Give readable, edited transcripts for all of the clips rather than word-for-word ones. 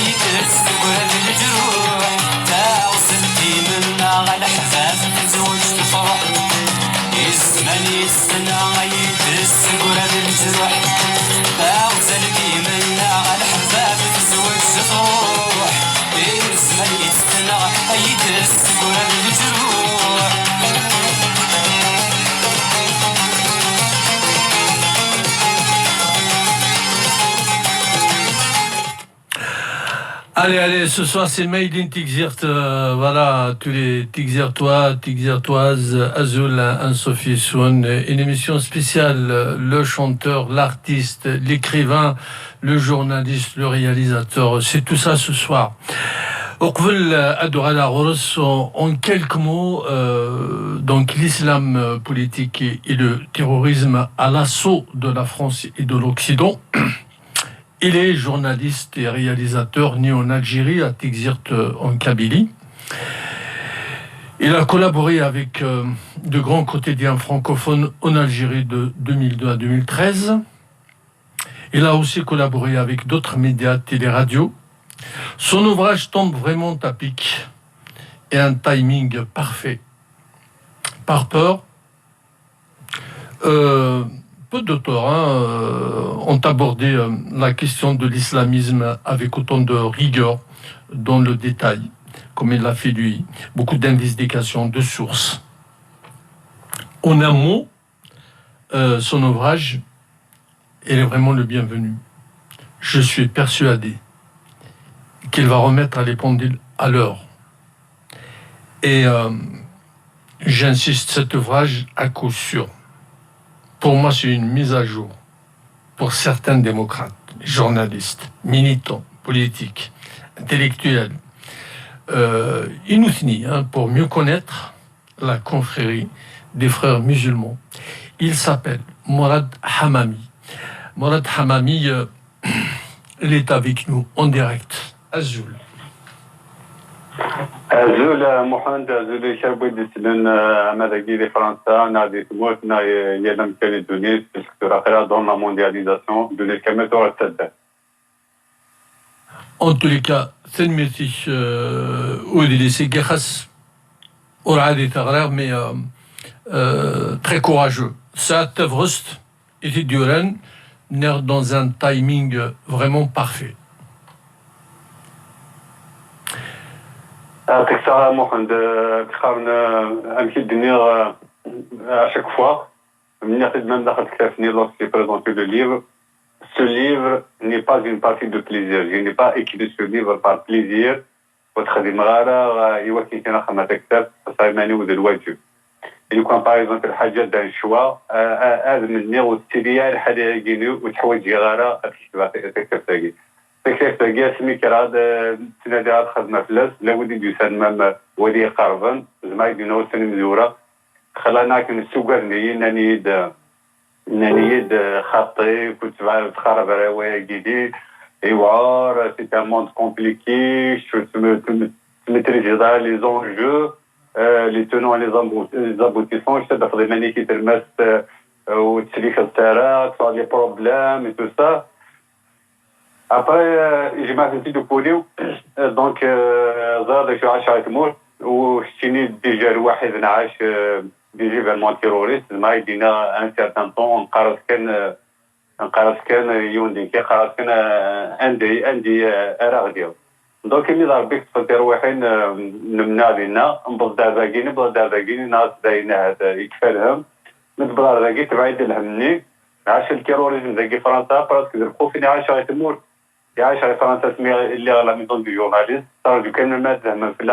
يدرس تقرب الجروح وصلتي منا على حفاف تزوج تفرح الزمان يستنى يدرس تقرب الجروح وصلتي منا على حفاف تزوج تفرح الزمان يستنى يدرس تقرب الجروح. Allez, ce soir c'est Made in Tigzirt, voilà, tous les Tigzirtois, Tigzirtoises, Azul, Anne-Sophie Soun, une émission spéciale, le chanteur, l'artiste, l'écrivain, le journaliste, le réalisateur, c'est tout ça ce soir. Oqvel Adora la en quelques mots, donc l'islam politique et le terrorisme à l'assaut de la France et de l'Occident. Il est journaliste et réalisateur né en Algérie, à Tigzirt en Kabylie. Il a collaboré avec de grands quotidiens francophones en Algérie de 2002 à 2013. Il a aussi collaboré avec d'autres médias télé-radio. Son ouvrage tombe vraiment à pic et un timing parfait. Par peur, peu d'auteurs ont abordé la question de l'islamisme avec autant de rigueur dans le détail, comme il l'a fait lui. Beaucoup d'investigations, de sources. En un mot, son ouvrage, il est vraiment le bienvenu. Je suis persuadé qu'il va remettre les pendules à l'heure. Et j'insiste, cet ouvrage à coup sûr. Pour moi, c'est une mise à jour pour certains démocrates, journalistes, militants, politiques, intellectuels, inouïs, pour mieux connaître la confrérie des frères musulmans. Il s'appelle Morad Hamami. Morad Hamami, il est avec nous en direct. Azul. أزول محمد أزول شربي دسلن أمريكي لفرنسا نادي موتنا يلم كان تونس سكتور آخر dans la mondialisation de الكلمة والسد. En tous les cas, c'est une métier où il est Gekhas Oradi Tagrar, mais très courageux. Ça, Tevrust était Duren, né dans un timing vraiment parfait. يعطيك الصحة محمد خارنا أمشي الدنيا à chaque fois même دخلت كتابني lorsque j'ai présenté le livre. Ce livre n'est pas une partie de plaisir. Je n'ai pas écrit ce livre par plaisir. وتخدم غارة يوكي كنا خمات كتاب صايماني وذا الواجب. اللي كان par exemple الحاجة دان شوا هذا من نيغو السيريا الحاجة يجيني وتحوج غارة تكتب تاجي. فكرة تاجي اسمي كراد تنادي هاد خدمة فلاس لا ودي بيسان ودي قربا زمايل دينو سنة مزورة خلانا كن السوقرني ناني خطي كنت تخرب رواية جديد ايوار c'est un monde compliqué je maîtriser les enjeux les tenants et les aboutissants je sais d'affaire des manies qui permettent وتسليك السارة صار لي problèmes et tout ça. Après, j'ai ma petite de polio, donc زاد شو 10 تمور وشتيني ديجا الواحد نعاش ديجا événement terroriste ما يدينا un certain temps نقرأت كان يوندي كي قرأت كان عندي أراغ ديال donc ملي ضرب بك تفكر واحد نمنا بينا نبض داباكيني ناس داينا هذا يكفالهم نبض داباكي تبعيد الهمني عاش التيروريزم ذاكي فرنسا براسك الخوفني عاش غير تمور يعيش على فرنسا سميها اللي على ميزون دو جورناليست صار كان الماد زعما في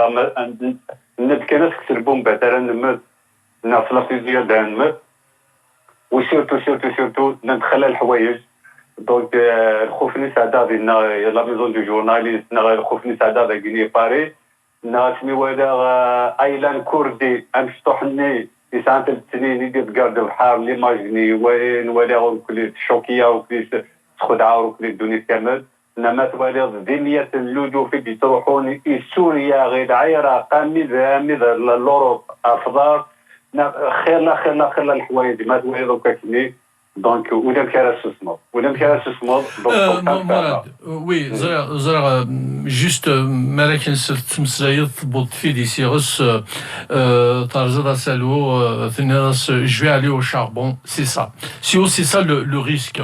النت كانت كسر بومبا ترى نمد ناس لافيزيا دان وسيرتو ندخل الحوايج دونك الخوفني سعدا ديالنا لا ميزون دو جورناليست الخوفني سعدا داكيني باري ناسمي ولا ايلان كوردي امشطحني يسعد السنين يدير كارد البحر اللي ماجني وين ولا كل شوكيه وكل خدعه وكل الدنيا كامل انما توالي دينية اللجوء في تروحون سوريا غير عيرة مذا لوروب افضل خير الحوايج ما توالي دوكا كني دونك ولا كيرسسمو مراد وي زرع جوست مالك تمسلايض تبوط في دي سيروس ترزا سالو ثناس جوي عليه au charbon, c'est ça. C'est ça le risque.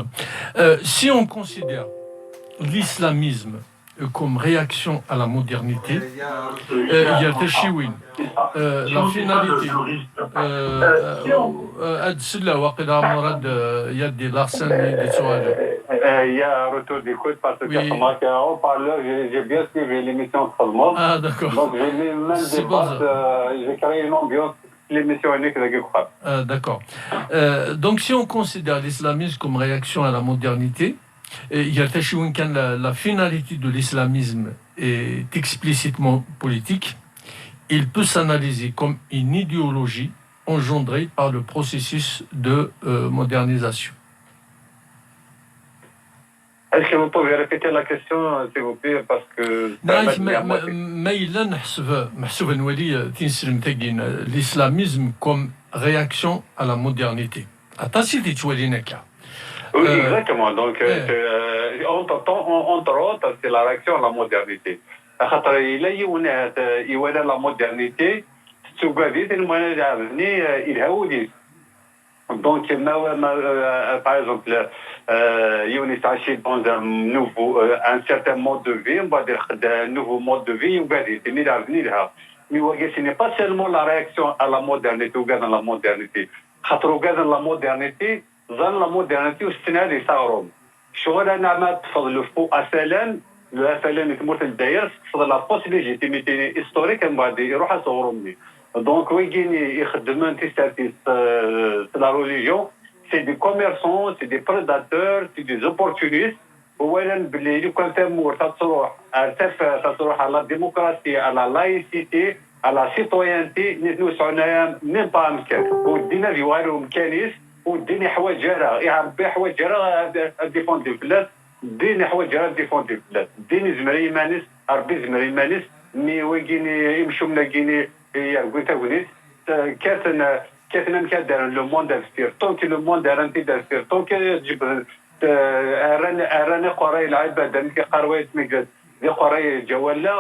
Si on considère l'islamisme comme réaction à la modernité, il y a Tashiwin. La finalité. Adsilla waqila Mourad, il y a des larcins et des soirages. Il y a un retour d'écoute parce que en parlant, j'ai bien suivi l'émission de Salman. Ah, d'accord. Donc j'ai mis même des bases, j'ai créé une ambiance, l'émission unique de Guécouab. D'accord. Donc si on considère l'islamisme comme réaction à la modernité, il y a Tashiwin Khan, la finalité de l'islamisme est explicitement politique. Il peut s'analyser comme une idéologie engendrée par le processus de modernisation. Est-ce que vous pouvez répéter la question, s'il vous plaît, parce que... ما إلا محسوب نولي تنسلم تاقين l'islamisme comme réaction à la modernité. أتاسيتي تولينا كا. Oui, exactement. Donc, entre autres, c'est la réaction à la modernité. خاطر إلا يولى la modernité تقابيت المعنى عاوزني يلهاولي. Donc, par exemple, يوني تعيش dans un certain mode de vie, on va dire un nouveau mode de vie, وقاعد تني عاوزني لها. Mais ce n'est pas seulement la réaction à la modernité ou dans la modernité. خاطر وقاعد la modernité ظن la modernité والسنة صاروا. شغل أنا ما تفضل فوق أسلام الأسلام تموت الداير تفضل la post légitimité historique من بعد يروح أصوروني. Donc ويجيني يخدمون تستاتيس la religion. C'est des commerçants, c'est des prédateurs, c'est des opportunistes. وين باللي كان تمور تروح تروح على الديمقراطية على laïcité على citoyenneté نتنوسعنا من با مكان ودينا الجوار ومكانيس وديني حوايج جرا يعبي حوايج جرا ديفوندي البلاد ديني حوايج جرا ديفوندي البلاد ديني زمري مانيس ربي زمري مانيس مي ويجيني يمشوا ملاقيني قلت ونيس كاتنا مكادر لو موند انفير طونك لو موند ارانتي دانفير طونك تجيب اراني قراي العباد انك قرايه ميقاد دي قراي جواله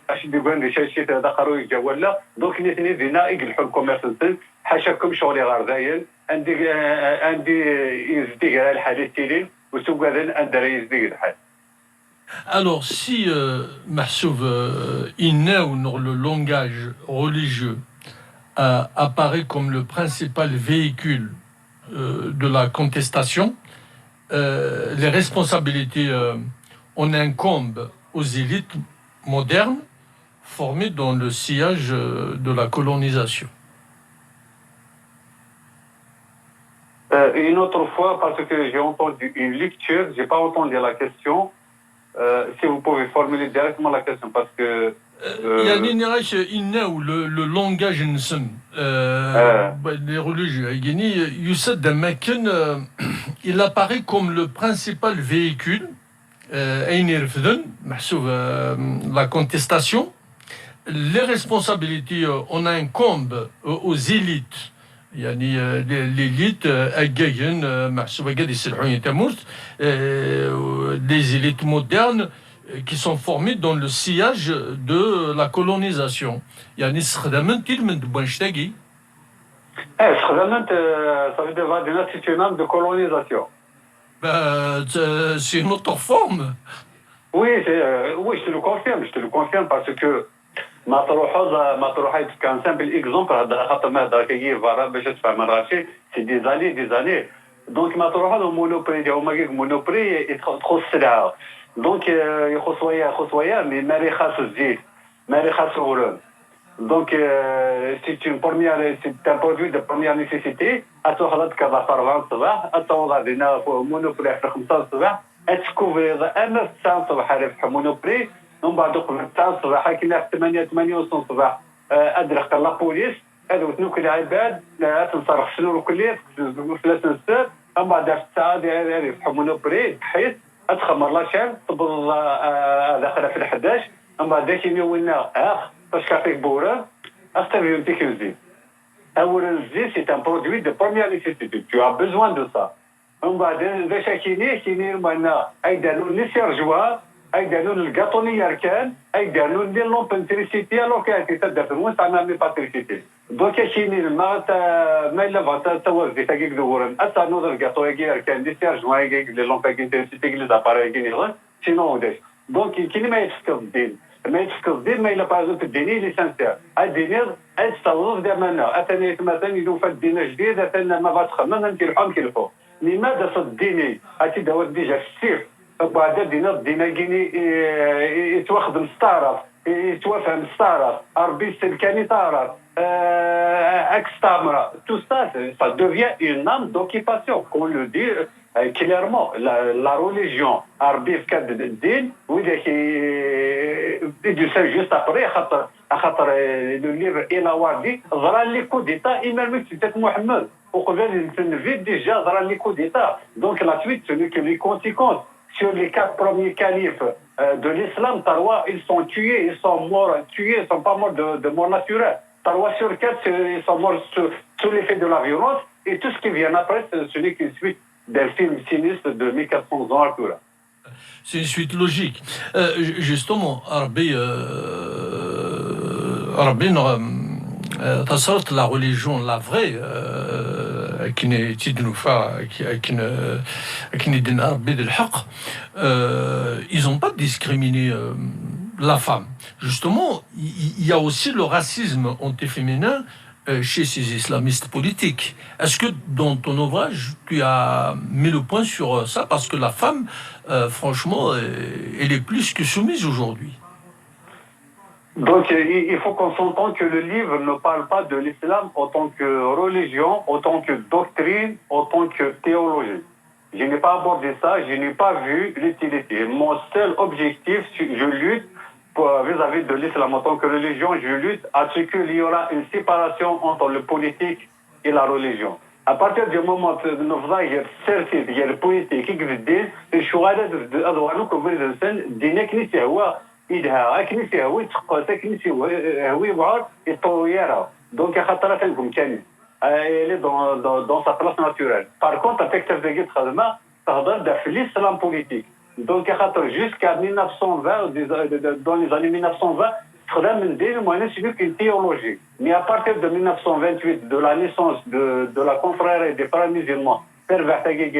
اش بيقول لي شي هذا قراي جواله دونك نيتني دينا يقلحوا الكوميرسنت حاشاكم شغلي غرداين عندي يزدي على الحال التيلين وسوق هذا اندري يزدي الحال. Alors, si Mahsoub le langage religieux apparaît comme le principal véhicule de la contestation, les responsabilités en incombent aux élites modernes formées dans le sillage de la colonisation. Une autre fois, parce que j'ai entendu une lecture, je n'ai pas entendu la question. Si vous pouvez formuler directement la question, parce que... le langage les religieux, il apparaît comme le principal véhicule, la contestation. Les responsabilités en incombent aux élites. يعني l'élite أجاين محسوبة قاعد يسلحون يتموت des élites modernes qui sont formées dans le sillage de la colonisation. يعني استخدامن من بونشتاقي. استخدامن ça veut dire des institutions de colonisation. C'est une autre forme. Oui, je te le confirme parce que ما تروحي كان سامبل اكزومبل هذا خاطر ما هذا كيجي فارا باش تفهم راسي سي دي زاني دونك ما تروحوا المونوبري ديالهم هما مونوبري يدخل السلعه دونك يخص ويا مي مالي خاص الزيت مالي خاص الورون دونك سي اون بروميير سي ان برودوي دو بروميير نيسيسيتي اتوخذ كذا 40 الصباح اتوضع لنا مونوبري في 5 الصباح اتكوفري اما في 9 الصباح في مونوبري ومن بعد قبل 9 الصباح كنا في 8 ونص الصباح ادرك لا بوليس هذو تنوك العباد تنصرف شنو الكليه في الاسانسور ومن بعد في الساعه هذه في مونوبري تحيت اتخمر لاشين تبض داخله في 11 ومن بعد كيمي ولنا باش كافيك بورا اختبر يمتيك الزيت اولا الزيت سي ان برودوي دو بروميير نيسيسيتي tu as besoin de ça ومن بعد باش كيني معنا ايدانو لي سيرجوا ايدانو الكاطوني يركان ايدانو لي لومبنتريسيتي الوغ كانت تدار وين تعمل مي باتريسيتي دوك كايني الماء ما الا توازي تاكيك دورن اتا نوض الكاطو يركان لي سيرجوا لي لومبنتريسيتي لي زاباري كاينين سينو داش دونك كاين ما يتفكر الدين ما يتفكر الدين ما الا باغ الديني لي سانسير الديني التصوف ديالنا اتاني مثلا يدو في الدين جديد اتانا ما غاتخمم نتيرحم كيلفو لماذا صديني اتي داوات ديجا السيف بعد دينا كيني يتواخد مستعرف يتوافهم مستعرف ربي السلكاني تعرف اكستامرا تو سا devient une arme d'occupation qu'on le dit clairement la religion ربي في كاد الدين وذاك يدير جوست ابري خاطر لو ليفر الى واردي ظهر لي كو ديتا ايمان مكتبت محمد وقبل نفيد ديجا ظهر لي كو ديتا دونك لا سويت سوني كو لي كونسيكونس sur les 4 premiers califes de l'islam, Tarwa, ils sont tués, ils sont morts tués, ils ne sont pas morts de mort naturelle. Tarwa sur 4, ils sont morts sous l'effet de la violence, et tout ce qui vient après, ce n'est qu'une suite d'un film sinistre de 1400 ans à Toura. C'est une suite logique. Justement, Arbi, تصرت la religion, la vraie, qui n'est ils n'ont pas discriminé la femme. Justement, il y a aussi le racisme anti-féminin chez ces islamistes politiques. Est-ce que dans ton ouvrage, tu as mis le point sur ça? Parce que la femme, franchement, elle est plus que soumise aujourd'hui. Donc, il faut qu'on s'entende que le livre ne parle pas de l'islam en tant que religion, en tant que doctrine, en tant que théologie. Je n'ai pas abordé ça, je n'ai pas vu l'utilité. Mon seul objectif, je lutte vis-à-vis de l'islam en tant que religion, je lutte à ce qu'il y aura une séparation entre le politique et la religion. À partir du moment où nous faisons certes, il y a le politique qui est dit, le choix de l'adouane, إذا كنيسة هوي تقوى كنيسة هوي بعض الطويرة دونك خاطر تنكم كان اللي دون سا بلاص ناتورال بار كونتر تكتب ديك خدمة تهضر في الإسلام بوليتيك دونك خاطر جوسكا 1920 دون لي زاني 1920 خدام من دين موين سيبك une théologie mais à partir de 1928 de la naissance de la confrérie des frères musulmans Père Vertagé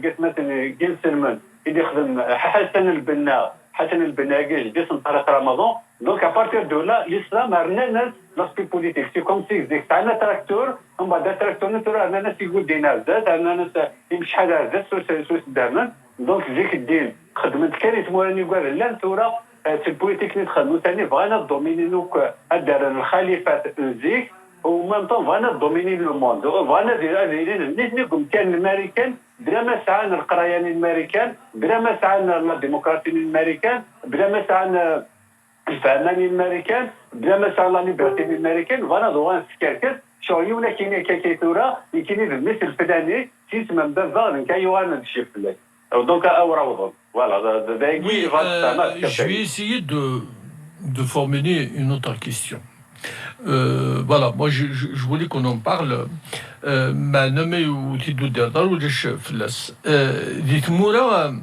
قسمة جيل سلمان اللي خدم حسن البنا حسن البناقي جديد طريق رمضان دونك ابارتير دو لا الاسلام رنا ناس لاسبي بوليتيك سي كوم سي ديك تاعنا تراكتور ومن بعد تراكتور نتورا رنا ناس يقول دينا زاد رنا ناس يمشي شحال زاد سوس دارنا دونك ديك الدين خدمت كانت موراني قال لا نتورا البوليتيك نتخدمو ثاني بغينا دوميني نوك ادار الخليفات زيك ومام طون بغينا دوميني لو موند بغينا نيكم كان الامريكان بلا ما سعانا القرايان الامريكان بلا ما سعانا لا ديمقراطي الامريكان بلا ما سعانا الفهمان الامريكان بلا ما سعانا لا ليبرتي الامريكان فانا دوغان سكركت شويه ولا كاين كاكيتورا كاين المثل الفلاني تيسمى من باب كايوان الشيف فلاك دونك اوراوضون فوالا Oui, je vais essayer de formuler une autre question. Voilà, moi je voulais qu'on en parle. ما نمي وتيدو ديال وليش فلاس ديت مورا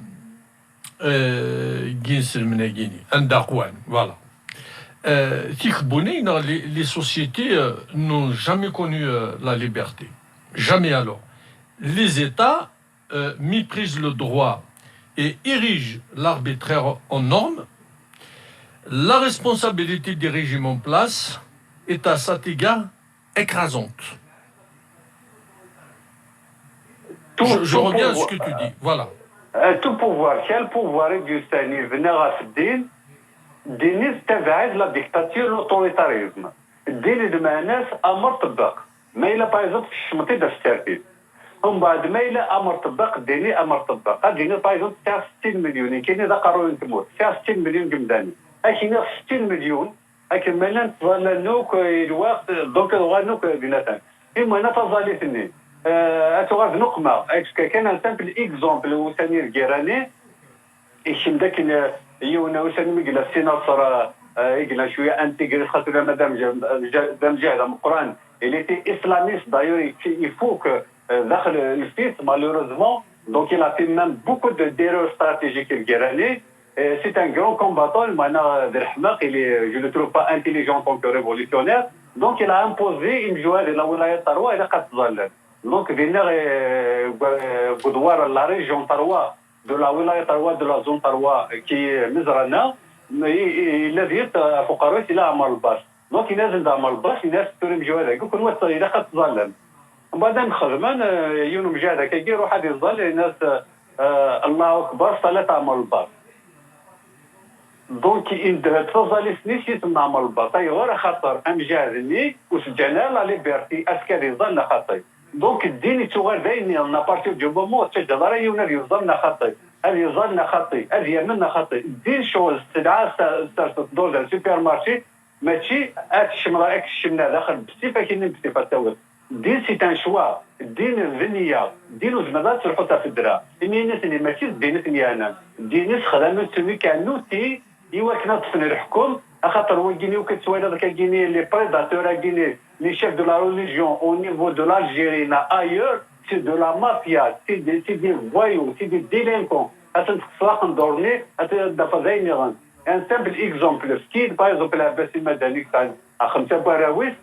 جنس المناجيني عند أقوان voilà. Les sociétés n'ont jamais connu la liberté. Jamais alors. Les États méprisent le droit et érigent l'arbitraire en norme. La responsabilité des régimes en place est à cet égard écrasante. Je reviens à ce que tu dis. Voilà. Tout pouvoir, quel pouvoir existe venir à ce din دين تبعد لا ديكتاتور لوتوريتاريزم الدين المعناس امر طبق ما الا بايزوت الشمطي داك الترتيب ومن بعد ما الا امر طبق ديني امر طبق ديني بايزوت تاع 60 مليون كاين دا قانون تموت تاع 60 مليون قمداني كاين 60 مليون لكن ما نتظل نوك الوقت دونك غنوك بيناتنا اما انا تظالي ثنين اتوغاز نقمه كان ان سامبل اكزومبل وثاني الكيراني يشم داك يونا وثاني مقلا السيناتور يقلا شويه انتيغري خاطر مادام جا هذا القران il était islamiste d'ailleurs il faut que داخل الفيس malheureusement Donc il a fait même beaucoup d'erreurs stratégiques le Guérani. C'est un grand combattant, je ne le trouve pas intelligent en tant que révolutionnaire. Donc il a imposé une joie de la Wilaya Tarwa et la Katzal. Donc la région Tarwa, de la Wilaya Tarwa, de la zone Tarwa qui est Mizrana, il a dit à Foukaroui, il a Amal Bas. Donc il a dit à Amal Bas, il a dit à Amal Bas, il a Katzal. بعدين خدمان يوم جا هذاك يروح هذه الظل الناس الله اكبر صلاه عمل البار دونك تفضل سنيش يسمى عمل البار طيب غير خاطر ام جاهزني وسجلنا لا ليبرتي اسكري ظل خاطي دونك الدين تغير دايني لنا بارتي دو مومون تجدر يونا يظلنا خاطي هذه يظلنا خاطي هذه يمنا خاطي الدين شو السلعه دولار السوبر مارشي ماشي الشمره الشمنا داخل بصفه كاين بصفه تاول الدين سي ان شوا الدين الذنيه الدين وزمادات تروحوا في الدرا اني ناس اللي ماشي الدين انا الدين خدمت سمي كانوتي يوكنا تصنع الحكم خاطر هو كيني وكتسوالي هذاك كيني لي بريداتور كيني لي شيف دو لا ريليجيون او نيفو دو l'Algérie ايور سي دو لا مافيا سي دي فوايو سي دي ديلينكون اتنتخصاق ندورني اتدفزينيغن ان سامبل اكزومبل سكيد باغ اكزومبل عباس المدني تاع خمسه براويس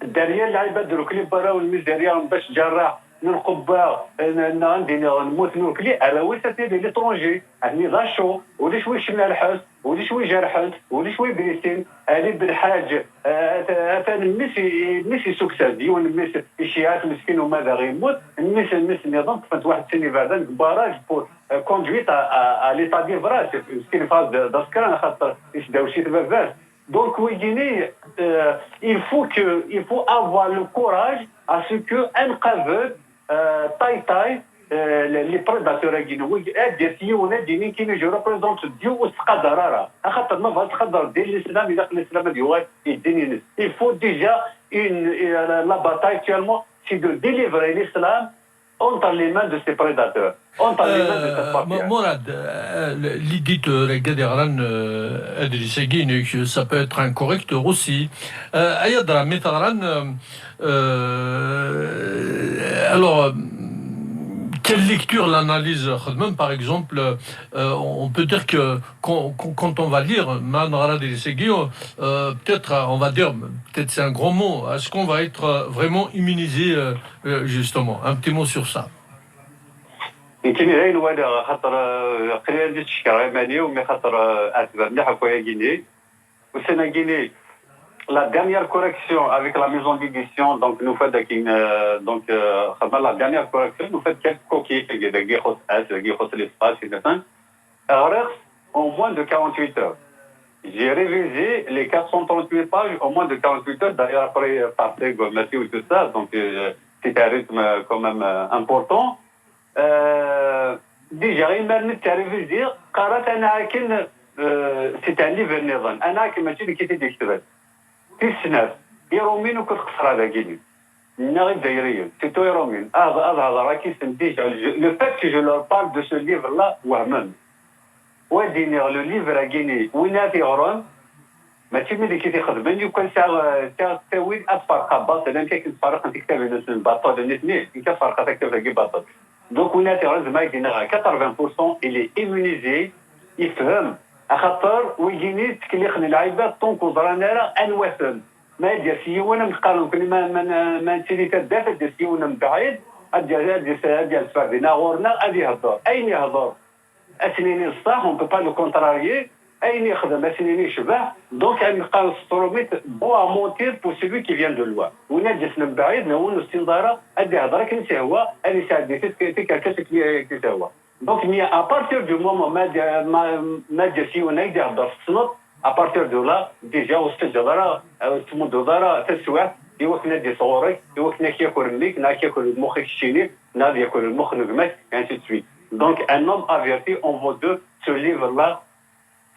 الداريه اللي عيبدلو كلي برا والميزاريه باش جراح من قبه عندي نموت نوكلي على وسط دي ليترونجي عندي ضاشو ولي شوي شمنا الحس ولي شوي جرحت ولي شوي بريستين علي بالحاج ميسي سكسا ديون ميسي الشيعات مسكين وماذا غيموت ميسي نظام طفت واحد سني بعد باراج بور كوندويت ا ليتا دي فراس مسكين فاز داسكران خاطر يشداو شي تبابات. Donc, oui, Guinée, il faut avoir le courage à ce qu'un caveux, taille, les prédateurs guinéens, qui je représente Dieu ou Skadarara. Il faut déjà la bataille actuellement, c'est de délivrer l'islam entre les mains de ces prédateurs, entre les mains de cette partie. Morad, l'idée de Gaderan Adrissegin, ça peut être un correcteur aussi. Ayadra Metaran, alors, quelle lecture l'analyse Khadman, par exemple, on peut dire que quand on va lire Manara Adrissegin, peut-être, on va dire, peut-être c'est un grand mot, est-ce qu'on va être vraiment immunisé, justement? Un petit mot sur ça. يمكن غير وانا خاطر قريت الشكر عماني ومي خاطر اعتبرنا حكايه غيني وسنا غيني la dernière correction avec la maison d'édition donc nous fait donc la dernière correction nous fait quelques coquilles qui خص qui خص l'espace en moins de 48 heures. J'ai révisé les 438 pages en moins de 48 heures d'ailleurs après partir Mathieu et tout ça donc c'est un rythme quand même important. ديجا غير التلفزيون قرات انا كن سي تاع ليفر نظام انا كما ماشي كي تكتب في السناب يرومين وكتقصر هذا كيلي من غير دايريا سي تو يرومين هذا راكي ديجا لو فات كو جو لور بارل دو سو ليفر لا وهمن وديني لو ليفر كيني وين تيغرون ماشي ملي كي تخدم وكان ساعه تاويل افرق باطل انت كتفرق انت كتاب الناس الباطل الاثنين انت فرقتك كيف باطل. Donc, on a 80%, il est immunisé, il فهم خاطر ويجيني تكليخني العيبات طونك وزرانا انوثن ما يدير سيونا مقارن كل ما نسيني تدافع ديال سيونا من بعيد ديال الفردينا غورنا غادي يهضر اين يهضر اسنيني الصح اون بو با لو كونتراريي اين يخدم اسنيني يشبه دونك نلقى ستروميت بو ا مونتير بو سيلوي كي فيان دو لوا ونا جسنا من بعيد نون الاستنظاره ادي هضره كنسى هو ادي ساعد تيكاكاس كي هو دونك مي ا بارتير دو مومون ما جاسي ونا يدي هضر في الصنط ا بارتير دو لا ديجا وسط الجداره تمو دوداره تسوات يوكنا دي صغوري يوكنا كياكل الميك نا كياكل المخ الشيني نا ياكل المخ نغمات ainsi de suite. Donc un homme averti en vaut deux. Ce livre là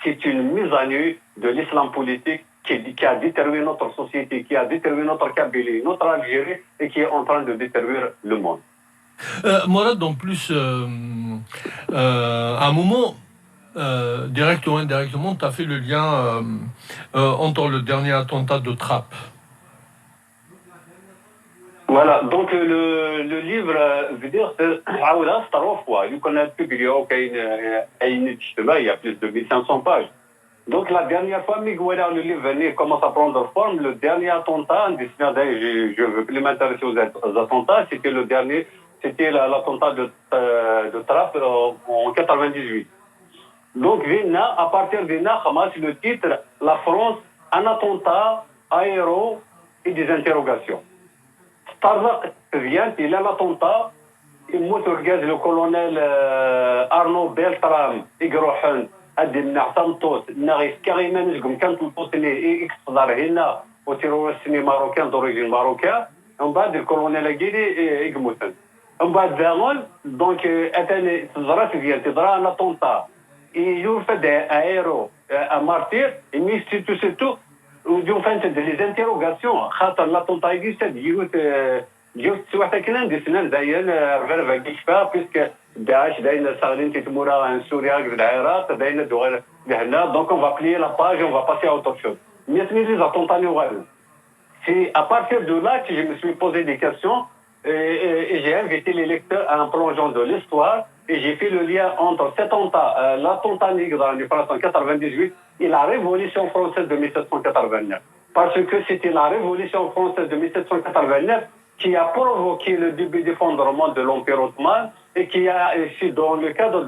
c'est une mise à nu de l'islam politique qui a déterminé notre société, qui a déterminé notre Kabylie, notre Algérie et qui est en train de détruire le monde. Morad, en plus, à un moment, direct ou indirectement, tu as fait le lien entre le dernier attentat de Trappes. Voilà, donc le livre veut dire c'est عاودها 3 fois. Il qu'on a publié il y a plus de 1500 pages. Donc la dernière fois, Miguel, le livre venait, commence à prendre forme. Le dernier attentat, je ne veux plus m'intéresser aux attentats, c'était l'attentat de Trappes en 98. Donc Vienna, à partir de Vienna, Hamas, le titre, la France, un attentat, aéro et des interrogations. Starlaq vient, il a l'attentat, il monte le colonel Arnaud Beltram, Igrohan, Adim Nartamtos, Narif Kariman, Gumkan Toutosini, Xdar Hina, au terroriste marocain d'origine marocaine, en bas du colonel Aguili, Igmoutan. En bas de Vernon, donc, Zara vient, il a un attentat. Il fait des aéros, un martyr, et mais surtout, وديو فانت لي زانتيروغاسيون خاطر لا طونطايغيس ديوت واحد كلام دي سنان داير فيرفا كيشفا بيسك داعش داين صاغلين تيتمورا سوريا العراق داين دوغ لهنا دونك اون فا بليي لا باج اون فا باسي ا اوتر شوز مي سمي لي زاتونتاني وغادي سي ا بارتير دو لا كي جو مي سوي بوزي دي كيسيون et j'ai invité les lecteurs à un plongeon de l'histoire et j'ai fait le lien entre cet attentat, l'attentat Nigran de France en 98 et la révolution française de 1789. Parce que c'était la révolution française de 1789 qui a provoqué le début d'effondrement de l'Empire ottoman et qui a, dans le cadre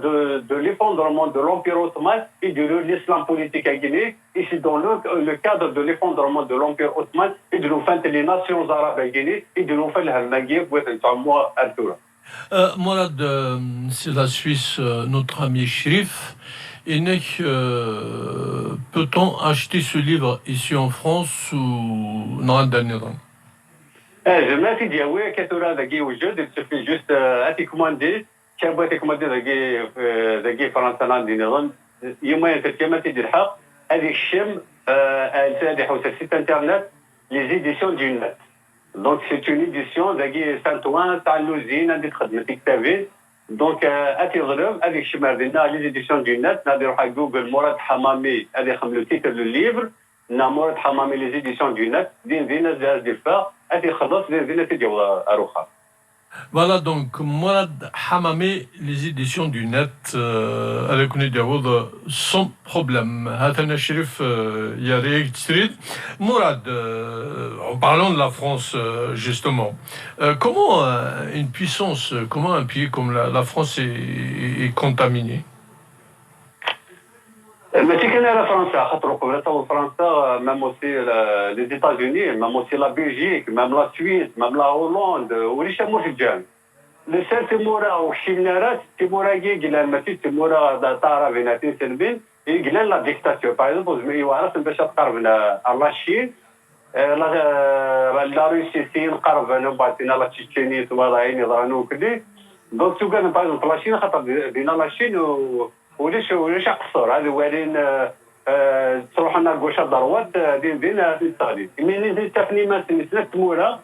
de l'effondrement de l'Empire ottoman et de l'islam politique à Guinée, et c'est dans le cadre de l'effondrement de l'Empire ottoman et de l'offense des nations arabes à Guinée et de l'offense de moi Arthur. Morad, c'est la Suisse, notre ami Shrif. Et peut-on acheter ce livre ici en France ou non? Je me suis dit, oui, qu'est-ce que tu as وجود il suffit juste à te commander كان بغيت تكوماندي ذاكي فرنسا عندي نظن يومين تما تيدي الحق هذيك الشم هذه حوسه سيت انترنت لي زيديسيون دي نت دونك سي اون ايديسيون ذاكي سانتوان تاع اللوزين عندي تخدم في كتابي دونك اتي ضرب هذيك الشم عندنا لي زيديسيون دي نت نادي نروح على جوجل مراد حمامي هذه خم لو تيتر لو ليفر مراد حمامي لي زيديسيون دي نت دين فينا زاز دي فا هذه خلص دين فينا تيجي اروخا. Voilà donc Morad Hamami, les éditions du net avec une dialogue sans problème. Hathana Sherif Yarek Street. Morad, en parlant de la France justement, comment une puissance, comment un pays comme la France est contaminé? ماشي كان على فرنسا خاطر قبل فرنسا ميم اوسي لي زيتازوني ميم اوسي لا بلجيك ميم لا سويس ميم لا هولندا وليش مور في الجان لي سير تيمورا وشينارات تيمورا كيلا ماشي تيمورا طارا بيناتين سلبين كيلا لا ديكتاتور باغ اكزومبل مي وعرفت باش تقرب لا شين لا روسي سين قرب انا بعدين لا تشيتشيني ولا عيني ظهرنا وكذي دونك تو كان باغ اكزومبل لا شين خاطر بين لا شين وليش اقصر هذا وين تروح لنا كوشا ضروات دين التغليب مي تفني ما سنت تمورا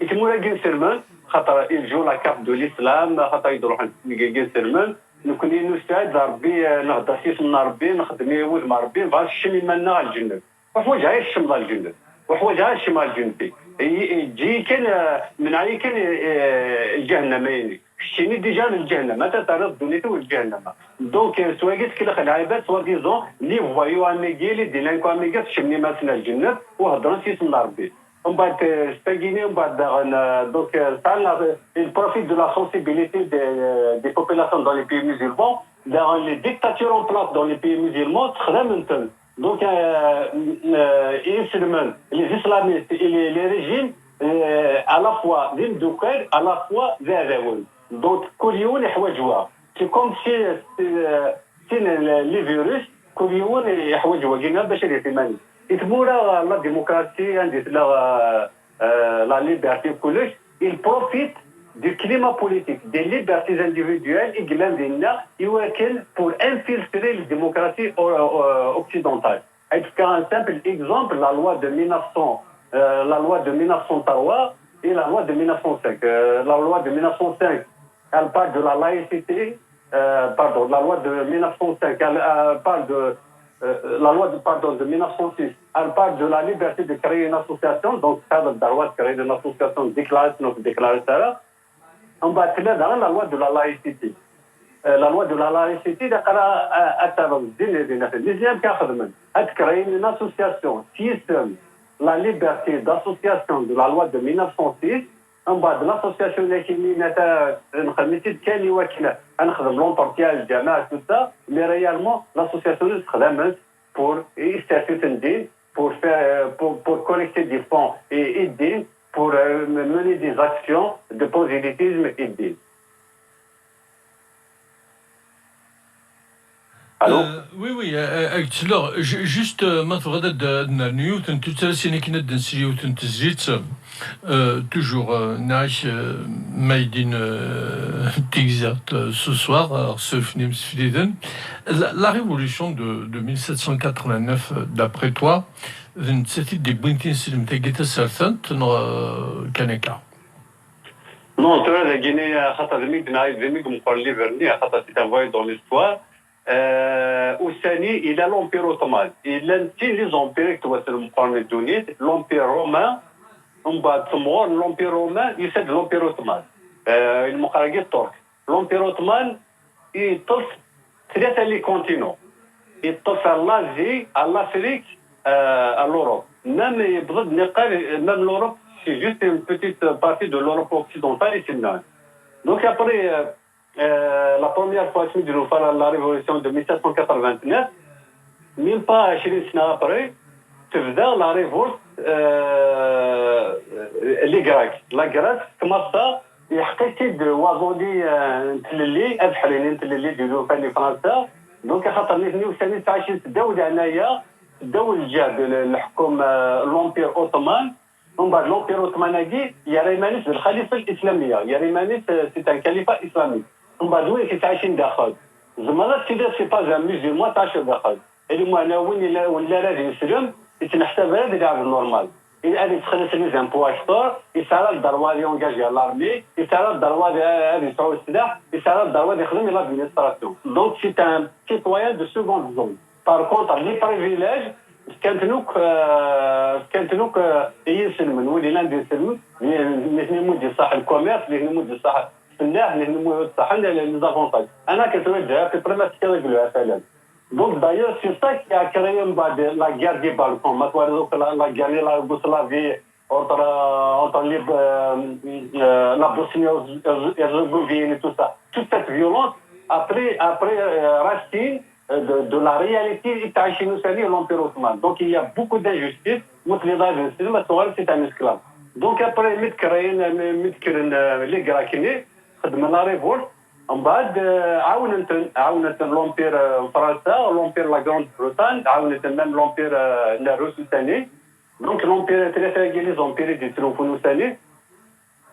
كين سيرمان خاطر يجو لا كاب دو الاسلام خاطر يروح كين سيرمان نكون نستعد ربي نهضر اسم ربي نخدم يود مع ربي باش الشمي مالنا الجنة وحوايج هاي الشمال الجنة وحوايج هاي الشمال الجنتي يجي كان من علي كان الجهنم يعني شيني ديجا الجهنم متى تعرض دونيتو الجهنم دونك سواء قلت كلا العباد سواء ديزون لي فوايو اميغي دي لانكو اميغي شمني مثلا الجنة وهضروا اسم ربي ومن بعد ستاغيني ومن بعد دونك تعال il profite de la sensibilité des populations dans les pays musulmans dans les dictatures en place dans les pays musulmans تخدم انت دونك يسلمون les islamistes et les régimes à la fois دين دوكر à la fois ذاذاون دونك كل يوم يحوجوها سي كوم سي لي فيروس كل يوم يحوجوها كيما باش يتمنى يتمورا لا ديموكراسي عندي لا ليبرتي كلش il profite du climat politique des libertés individuelles et glandina يوكل pour infiltrer la démocratie occidentale. Un simple exemple, la loi de 1903 et la loi de 1905. La loi de 1905, elle parle de la laïcité, la loi de 1905, elle parle la loi de 1906, elle parle de la liberté de créer une association, donc ça le droit de créer une association déclarée ça. On va tenir dans la loi de la laïcité. La loi de la laïcité, elle crée une association qui donne la liberté d'association de la loi de 1906. On va de l'association qui l'entretien, le diamant, tout ça, mais réellement, l'association se pour pour collecter des fonds et aider pour mener des actions de prosélytisme et d'aide. Allô? Oui, alors, juste, ما تفرضت نيوتن تتسلسل كنا دنسيوتن تزيت toujours نعيش مايدين تيزرت ce soir alors ce film Sweden la révolution de 1789 d'après toi c'était des بوينتين سلم تجيت سالثنت كانكا Non, tu vois, la Guinée, خاطر ذميك مقارنة برني خاطر c'est un voyage dans l'histoire. Il a l'Empire ottoman. Il a les empires qui sont le Tunis, l'Empire romain, l'Empire romain, il c'est l'Empire ottoman. Le turc. L'Empire ottoman, il touche trois continents. Il touche à l'Asie, à l'Afrique, à l'Europe. Même l'Europe, c'est juste une petite partie de l'Europe occidentale et finale. Donc après la première fois que nous faisons la révolution de 1789, même pas 20 ans après, tu faisais la révolte les Grecs. La Grèce commence à يحكي de وازودي تللي أبحرين تللي ديالو فاني فرنسا دونك خاطر نحن ثاني عايشين الدولة هنايا الدولة جاب الحكم الأمبير أوتومان ومن بعد الأمبير أوتومان هاكي يا ريمانيس الخليفة الإسلامية يا ريمانيس سي ان خليفة إسلامي ومن بعد وين كيتعايشين داخل زعما سي با ان مسلمون تعيش داخل اللي انا ولا راجل يسلم يتنحسب هذا اللاعب نورمال il a les impôts acheteurs, il s'arrête d'aller engager à l'armée, il s'arrête d'aller sur le SIDA, il s'arrête d'aller dans l'administration. Donc c'est un citoyen de seconde zone. Par contre, les privilèges, quand nous يسلمون ولي لا يسلمون نحن دي صح الكوميرس نحن دي صح الفلاح نحن صح les avantages. أنا كتوجه في بريمات كذا يقولوا مثلا. Donc d'ailleurs, c'est ça qui a créé la guerre des Balkans. La guerre de la Yougoslavie entre la Bosnie-Herzégovine et tout ça. Toute cette violence, après racine de la réalité chez nous, c'est l'Empire ottoman. Donc il y a beaucoup d'injustices. C'est un esclave. Donc après, les Grecs, la révolte. En bas, عاونت l'Empire français, l'Empire la Grande-Bretagne, عاونت même l'Empire russe ثاني. Donc l'Empire les empires du Trône ثاني.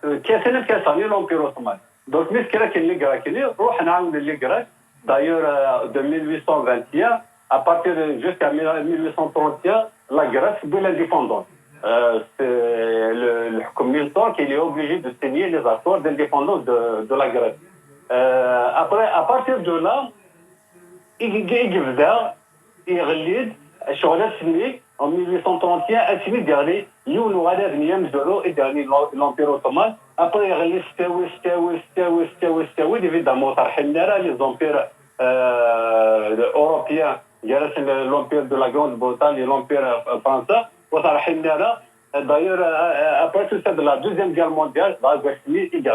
كان l'Empire ottoman. Donc مشكلة كاين les Grecs, روح نعاون les Grecs. D'ailleurs de 1821 à partir de jusqu'à 1831 la Grèce de l'indépendance. C'est le Comintern qui est obligé de signer les accords d'indépendance de la Grèce. Après, à partir de là, il en 1831, a signé dernier, l'Empire ottoman. Après, il évidemment, les empires européens, l'Empire de la Grande-Bretagne et l'Empire français. D'ailleurs, après tout ça, de la Deuxième Guerre mondiale, il y a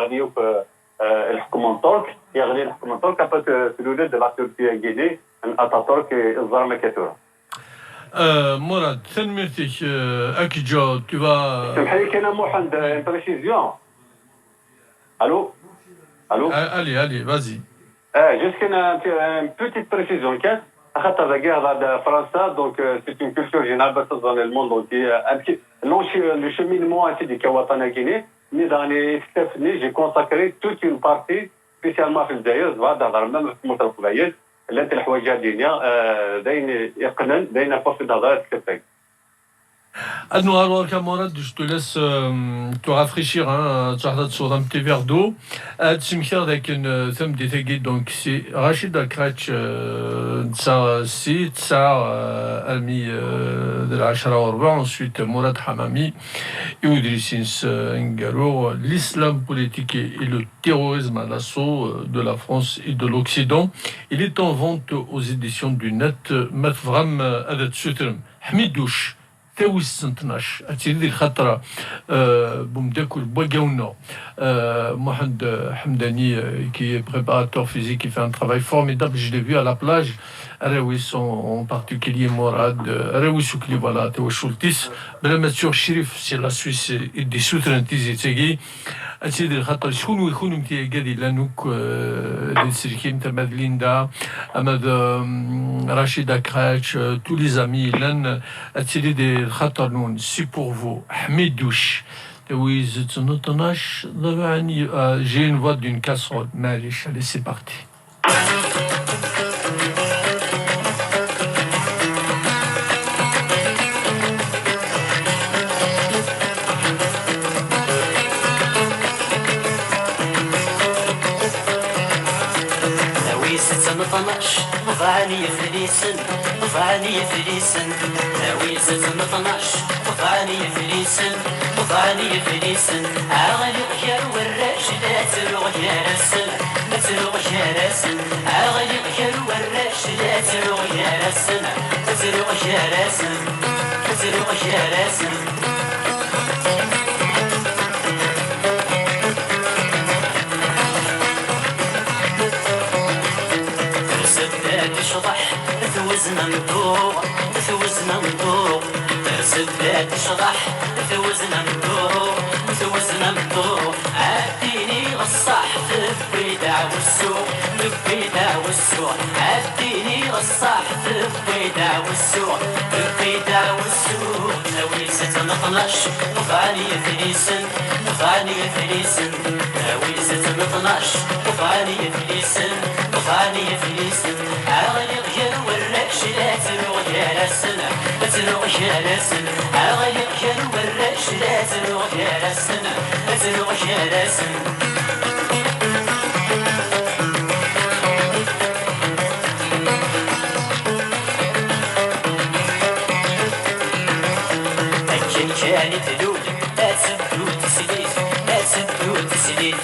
الحكومة الترك يغلي الحكومة الترك في الولايات de la Turquie à Guinée Atatürk الظلمة كثيرة. مراد ثنمرتك أكيد tu vas. سمحلي كاين محمد une précision. Allô? Allez, vas-y. Juste une petite précision. خاطر la guerre de France, donc c'est une culture générale dans le monde entier. Le cheminement ainsi du Kawatana Guinée. Mais dans les États-Unis, j'ai consacré toute une partie, spécialement في الجزائر, dans le même مترفضيات, اللي الحوايج الدينية داين يقنن داين فصل نظرات كتاك. Alors, camarade, je te laisse te rafraîchir, hein, tu as sur un petit verre d'eau. Tu me fais avec une thème détaillée, donc c'est Rachid Akrach, Tsar Si, Tsar Ami de la Hachara Orba, ensuite Mourad Hamami et Oudrissins Ngaro, l'islam politique et le terrorisme à l'assaut de la France et de l'Occident. Il est en vente aux éditions du Net, Matvram Adat Sutrem, Hamidouche. تاوي 12 اتيري الخطره بومداك البواغاونا محمد حمداني qui est préparateur physique qui fait un travail formidable, je l'ai vu à la plage Arawis en particulier Morad Arawis وكلي voilà تاوي شولتيس بلا ما تشوف الشريف سي لا سويس دي سوترانتيزي تاكي اتيدي الخطر شكون يكون متي قادي لانوك دي سيركيم تاع مادليندا اماد رشيد اكراتش tous les amis لان اتيدي دي الخطر نون سي بور فو حميدوش oui j'ai une voix d'une casserole معليش allez c'est parti ضعني فليسن ضعني فليسن ناوي زت مطناش ضعني فليسن ضعني فليسن عغلي غير وراش لا تروغ يا رسن لا تروغ يا رسن عغلي غير وراش لا تروغ يا رسن لا تروغ يا رسن لا تروغ يا رسن شطح ثوزنا ندور ثوزنا ندور ترسدات شطح ثوزنا ندور ثوزنا ندور عديني غصاح تبيدع والسوق تبيدع والسوق عديني غصاح تبيدع والسوق تبيدع والسوق ناوي ستنطنش وفعني فليسن وفعني فليسن ناوي ستنطنش وفعني فليسن وفعني فليسن عغلي غير وراكش لا تروغ يا رسن لا تروغ يا رسن عغلي غير وراكش لا تروغ يا رسن لا تروغ يا رسن أكن كانت لول لا تبدو تسليت لا تبدو تسليت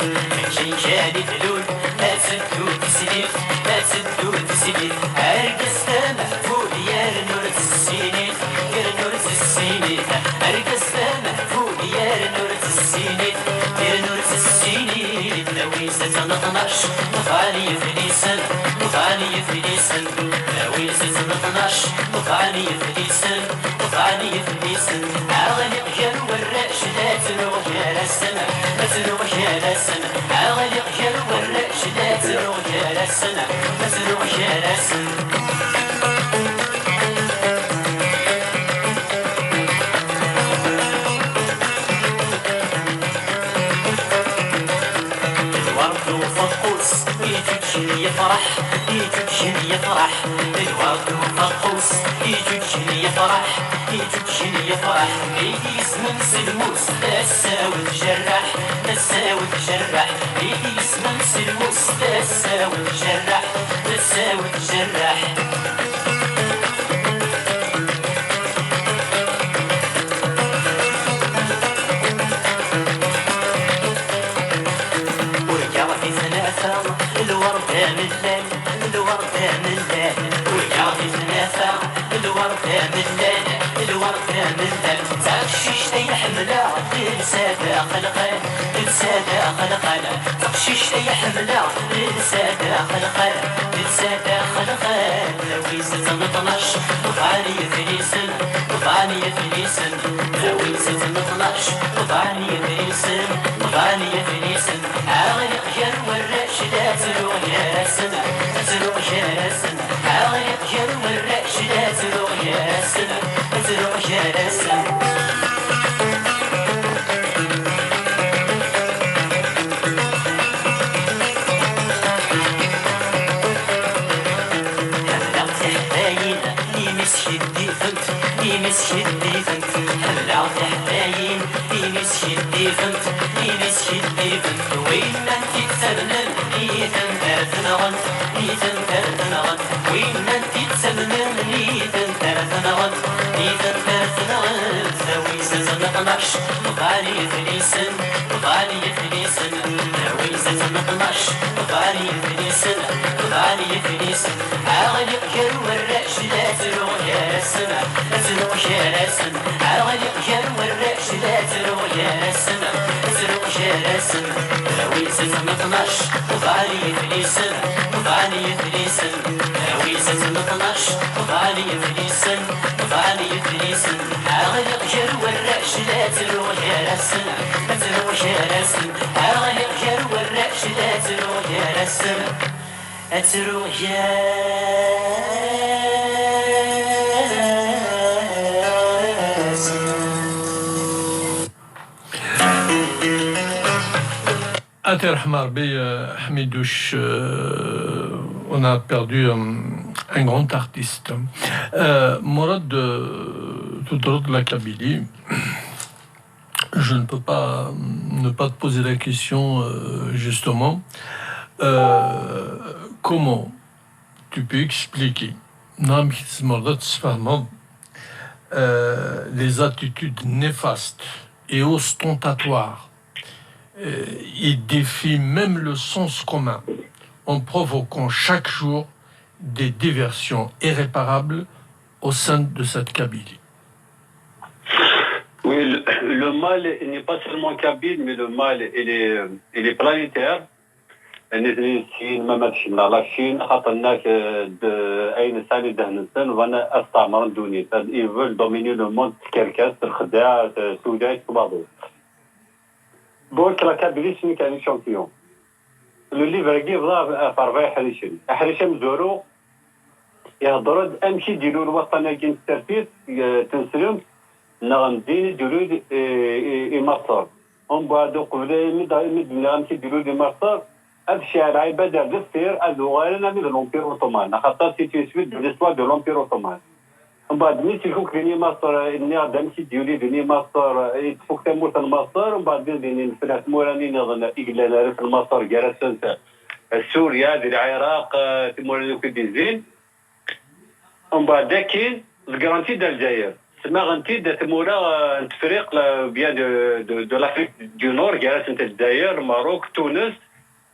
أكن كانت لول لا تبدو تسليت لا تبدو تسليت أرقص محفوظ يا نور السينيت يا نور السينيت أرقص محفوظ يا نور السينيت يا نور السينيت ناوي ستنطنش وفاني فليسن وفاني فليسن ناوي ستنطنش وفاني فليسن وفاني فليسن عغلي غير وراش لا تروغ يا رسن لا تروغ يا رسن عغلي غير وراش لا تروغ يا رسن لا تروغ يا رسن يجوجني يفرح يجوجني يفرح الورد وفقوس يجوجني يفرح يجوجني يفرح بيدي اسمن سلموس لا تساوي تجرح لا تساوي تجرح بيدي اسمن سلموس لا تساوي تجرح لا تساوي تجرح الوردة من الليل الوردة من الليل ويعطي تنافع الوردة من الليل الوردة من الليل تقشيش يحملها للسادة خلقان للسادة خلقان تقشيش يحملها للسادة خلقان للسادة خلقان ناوي ستنطنش وفاني فليسن وفاني فليسن ناوي ستنطنش وفاني فليسن وفاني فليسن عغلي غير وراش لا تروغ يا رسن لا تروغ يا رسن عغلي غير وراش لا تروغ يا رسن لا تروغ يا رسن مسكين ديفنت حملة تحتاين مسكين ديفنت مسكين ديفنت وين ما انتي تسمن نيتن ترتنغنت نيتن ترتنغنت وين ما انتي تسمن نيتن ترتنغنت نيتن ترتنغنت سوي سزن قناش وقالي فليسن وقالي فليسن سوي سزن قناش وقالي فليسن وقالي فليسن عاغلي قير والرأش لا تروح يا السما تروح يا السما عاغلي قير والرأش لا تروح يا السما تروح يا السما سوي سزن قناش وقالي فليسن وقالي فليسن سوي سزن قناش وقالي فليسن وقالي فليسن عاغلي قير والرأش لا تروح يا السما تروح يا السما عاغلي قير والرأش لا تروح يا السما تروح يا Hamidouche, on a perdu un grand artiste. Morad de la Kabylie, je ne peux pas ne pas te poser la question justement. Comment tu peux expliquer les attitudes néfastes et ostentatoires il défie même le sens commun en provoquant chaque jour des diversions irréparables au sein de cette Kabylie. Oui, le mal n'est pas seulement kabyle, mais le mal il est planétaire. الناس ما ماتش من لا الصين خاطر الناس اين ثاني دهنسن وانا استعمر الدنيا ايفول دوميني لو موند كركاس الخداع السوداء كبابو دونك لا كابيلي شنو كان شامبيون لو ليفر كي بدا فرفاي حريشن زورو يهضروا امشي ديروا الوطن كاين الترتيب تنسلم نغندين ديروا مصر هم بعد قبل مد غنمشي ديروا دي مصر الشارع بدأ بالسير الغالنا من الأمبير الأوتومان خاطر سيتيسويت بالنسبة de l'Empire ottoman. من بعد ملي تيكون كاينين مصر إني غادا نمشي ديولي ديني مصر يتفوك تموت مصر ومن بعد ديني الفلاس موراني نظن إقلال في مصر جالسة سوريا ديال العراق تموراني في ديزين ومن بعد كاين الكرانتي ديال الجزائر تسمى غنتي تمورا تفريق بيان دو لافريك دو نور جالسة الجزائر المغرب تونس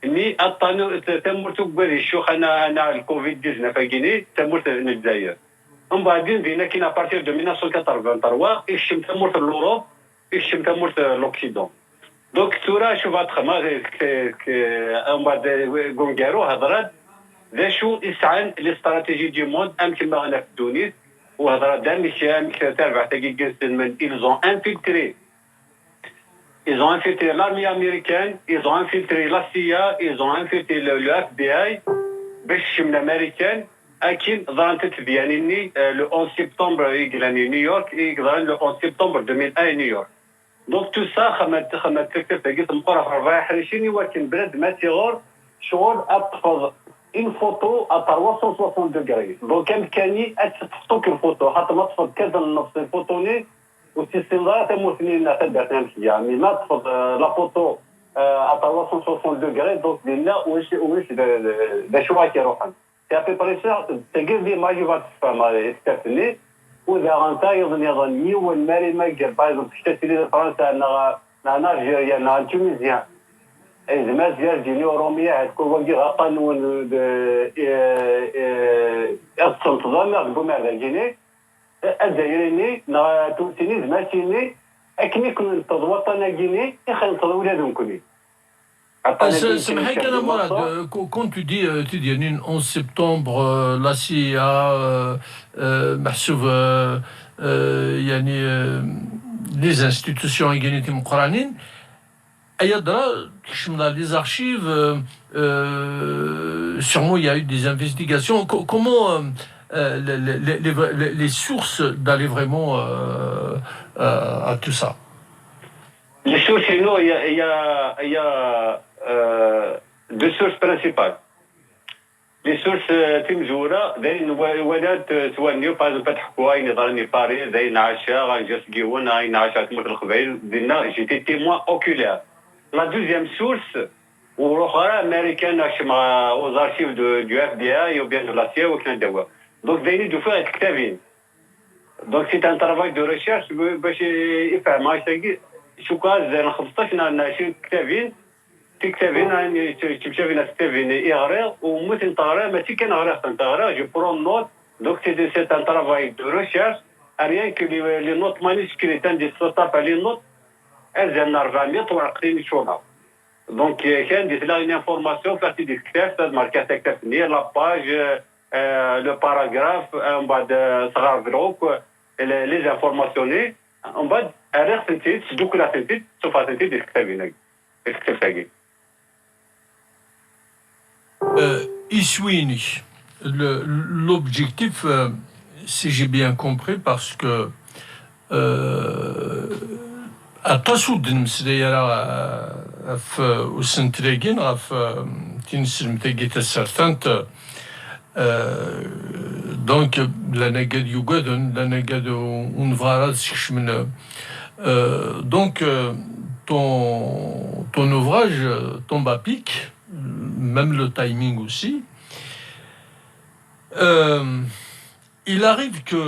اني اطانو تمرت بهذه الشوخ انا الكوفيد 19 كايني تمرت الجزائر ومن بعدين دينا كاين ابارتير دو 1983 اكشم تمرت لوروب اكشم تمرت لوكسيدون دونك تورا شوف تخما ومن بعد غونغارو هضرات ذا شو اسعان الاستراتيجي دي موند ام كما انا في تونس وهضرات دام الشام تابع تاكي من ils ont infiltré Ils ont infiltré l'armée américaine, ils ont infiltré la CIA, ils ont infiltré le FBI, باش من الامريكان اكيد ظهرت تبيانيني le 11 septembre يقلاني نيويورك يقلان le 11 septembre 2001 نيويورك. دونك تو سا خمت تكتب تلقيت مقرا في 4 حريشيني ولكن برد ما تيغور شغل اتفض une photo à 360 degrés. Donc كاني اتفطوك الفوتو حتى ما تفض كذا النص الفوتوني والسيستم تموتني نعتبر يعني ما تفض لا فوتو à 360 degrés donc لنا واش باش واش يروحن سي ابي بري سا تلقى لي ماجي فما استثني واذا غنتا يظن نيوان مالي ما قال بايض تشتري فرنسا انا الجزائر انا تونسيا زعما ديال جينيو روميا تكون واقي قانون السلطه بما جيني الجزائريني تونسيني زعما اكني كنت وطن جيني يخلط ولادهم كلي quand tu dis 11 septembre la CIA محسوب يعني les institutions يجينيتهم قرانين أيضا dans les archives sûrement il y a eu des investigations comment les sources d'aller vraiment à tout ça. Les sources, sinon, il y a deux sources principales. لي سورس تيمزوره داين ولاد توانيو باغ فتح كواين ضرني باريس داين عشا غنجا سكيون غاين عشا تموت الخبايل دينا جيتي تيموان اوكولير لا دوزيام سورس والاخرى امريكان مع وزارتيف دو اف دي اي او بيان دو لا سي وكنا دوا دونك داينين دو فيها كتابين دونك سي ان ترافاي دو ريشيرش باش يفهم هاي شو كاز 15 ناشي كتابين في كتابين يعني تمشي فينا كتابين يغري ومثل تغري ماشي كان غري تغري جو برون نوت دونك سي ان ترافاي دو ريشيرش rien que les notes manuscrites دي ستارت على نوت ازال 400 ورقتين شونا دونك كان ديت لا اون انفورماسيون بارتي ديك الكتاب ماركات كتاب لا باج لو باراغراف ومن بعد صغار دروك لي زانفورماسيوني ومن بعد اريخ سنتيت دوك لا سنتيت سوف سنتيت ديك الكتابين الكتاب تاعي Iswini, l'objectif, si j'ai bien compris, parce que à Tassoud, au Centrégin, donc la nagade yugadon, la nagade unvrara sikshmene. Donc ton ouvrage tombe à pic, même le timing aussi. Il arrive que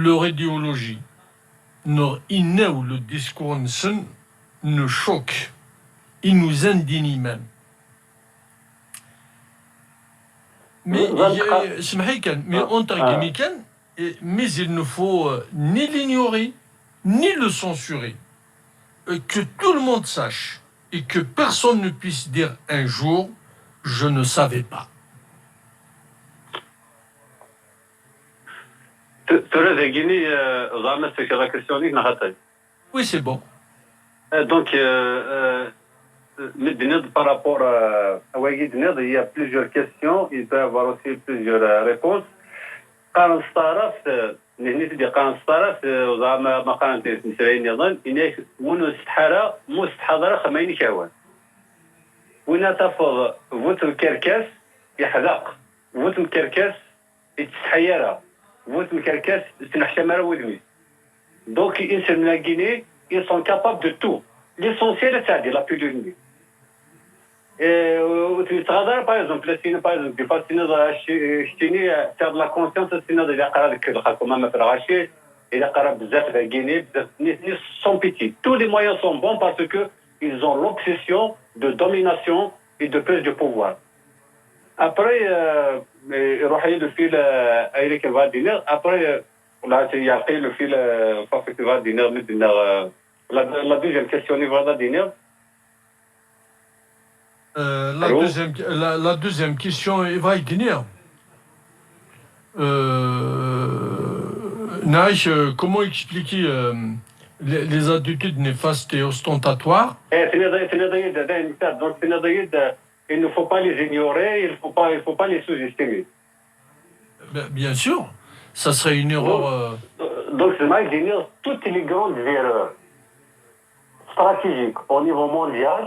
leur idéologie, leur inné ou le discours nous choque, il nous indigne même. Mais mais il ne faut ni l'ignorer, ni le censurer. Que tout le monde sache et que personne ne puisse dire un jour « je ne savais pas ». Oui, c'est bon. Donc, par rapport à Wagidned, il y a plusieurs questions, il peut y avoir aussi plusieurs réponses. قارن ستارات نهنيت دي قارن ستارات وزعما ما قارنت نسرين يظن إنك ونو استحارة مو استحاضرة خميني كاوان وين تفض فوت الكركاس يحذق فوت الكركاس يتسحيرة فوت الكركاس تنحشمرة ودمي donc ils sont la Guinée ils sont capables de tout l'essentiel c'est la plus de nuit وتتغادر باغ اكزومبل سينا باغ اكزومبل دي فاسينا شتيني تاع لا كونسيونس سينا اذا قرا لك الحكومه ما فرغاشي اذا قرا بزاف ديال غيني بزاف نيس سون بيتي تو لي مويان سون بون باسكو ils ont l'obsession de domination et de prise de pouvoir après يروح يدو في ايريك فادينير après là il y a le fil فافيك فادينير مدنا la deuxième question فادينير La deuxième question va y venir. Naïch, comment expliquer les attitudes néfastes et ostentatoires? Donc, il ne faut pas les ignorer, il ne faut pas les sous-estimer. Bien sûr, ça serait une erreur. Donc, c'est mal de dire toutes les grandes erreurs stratégiques au niveau mondial.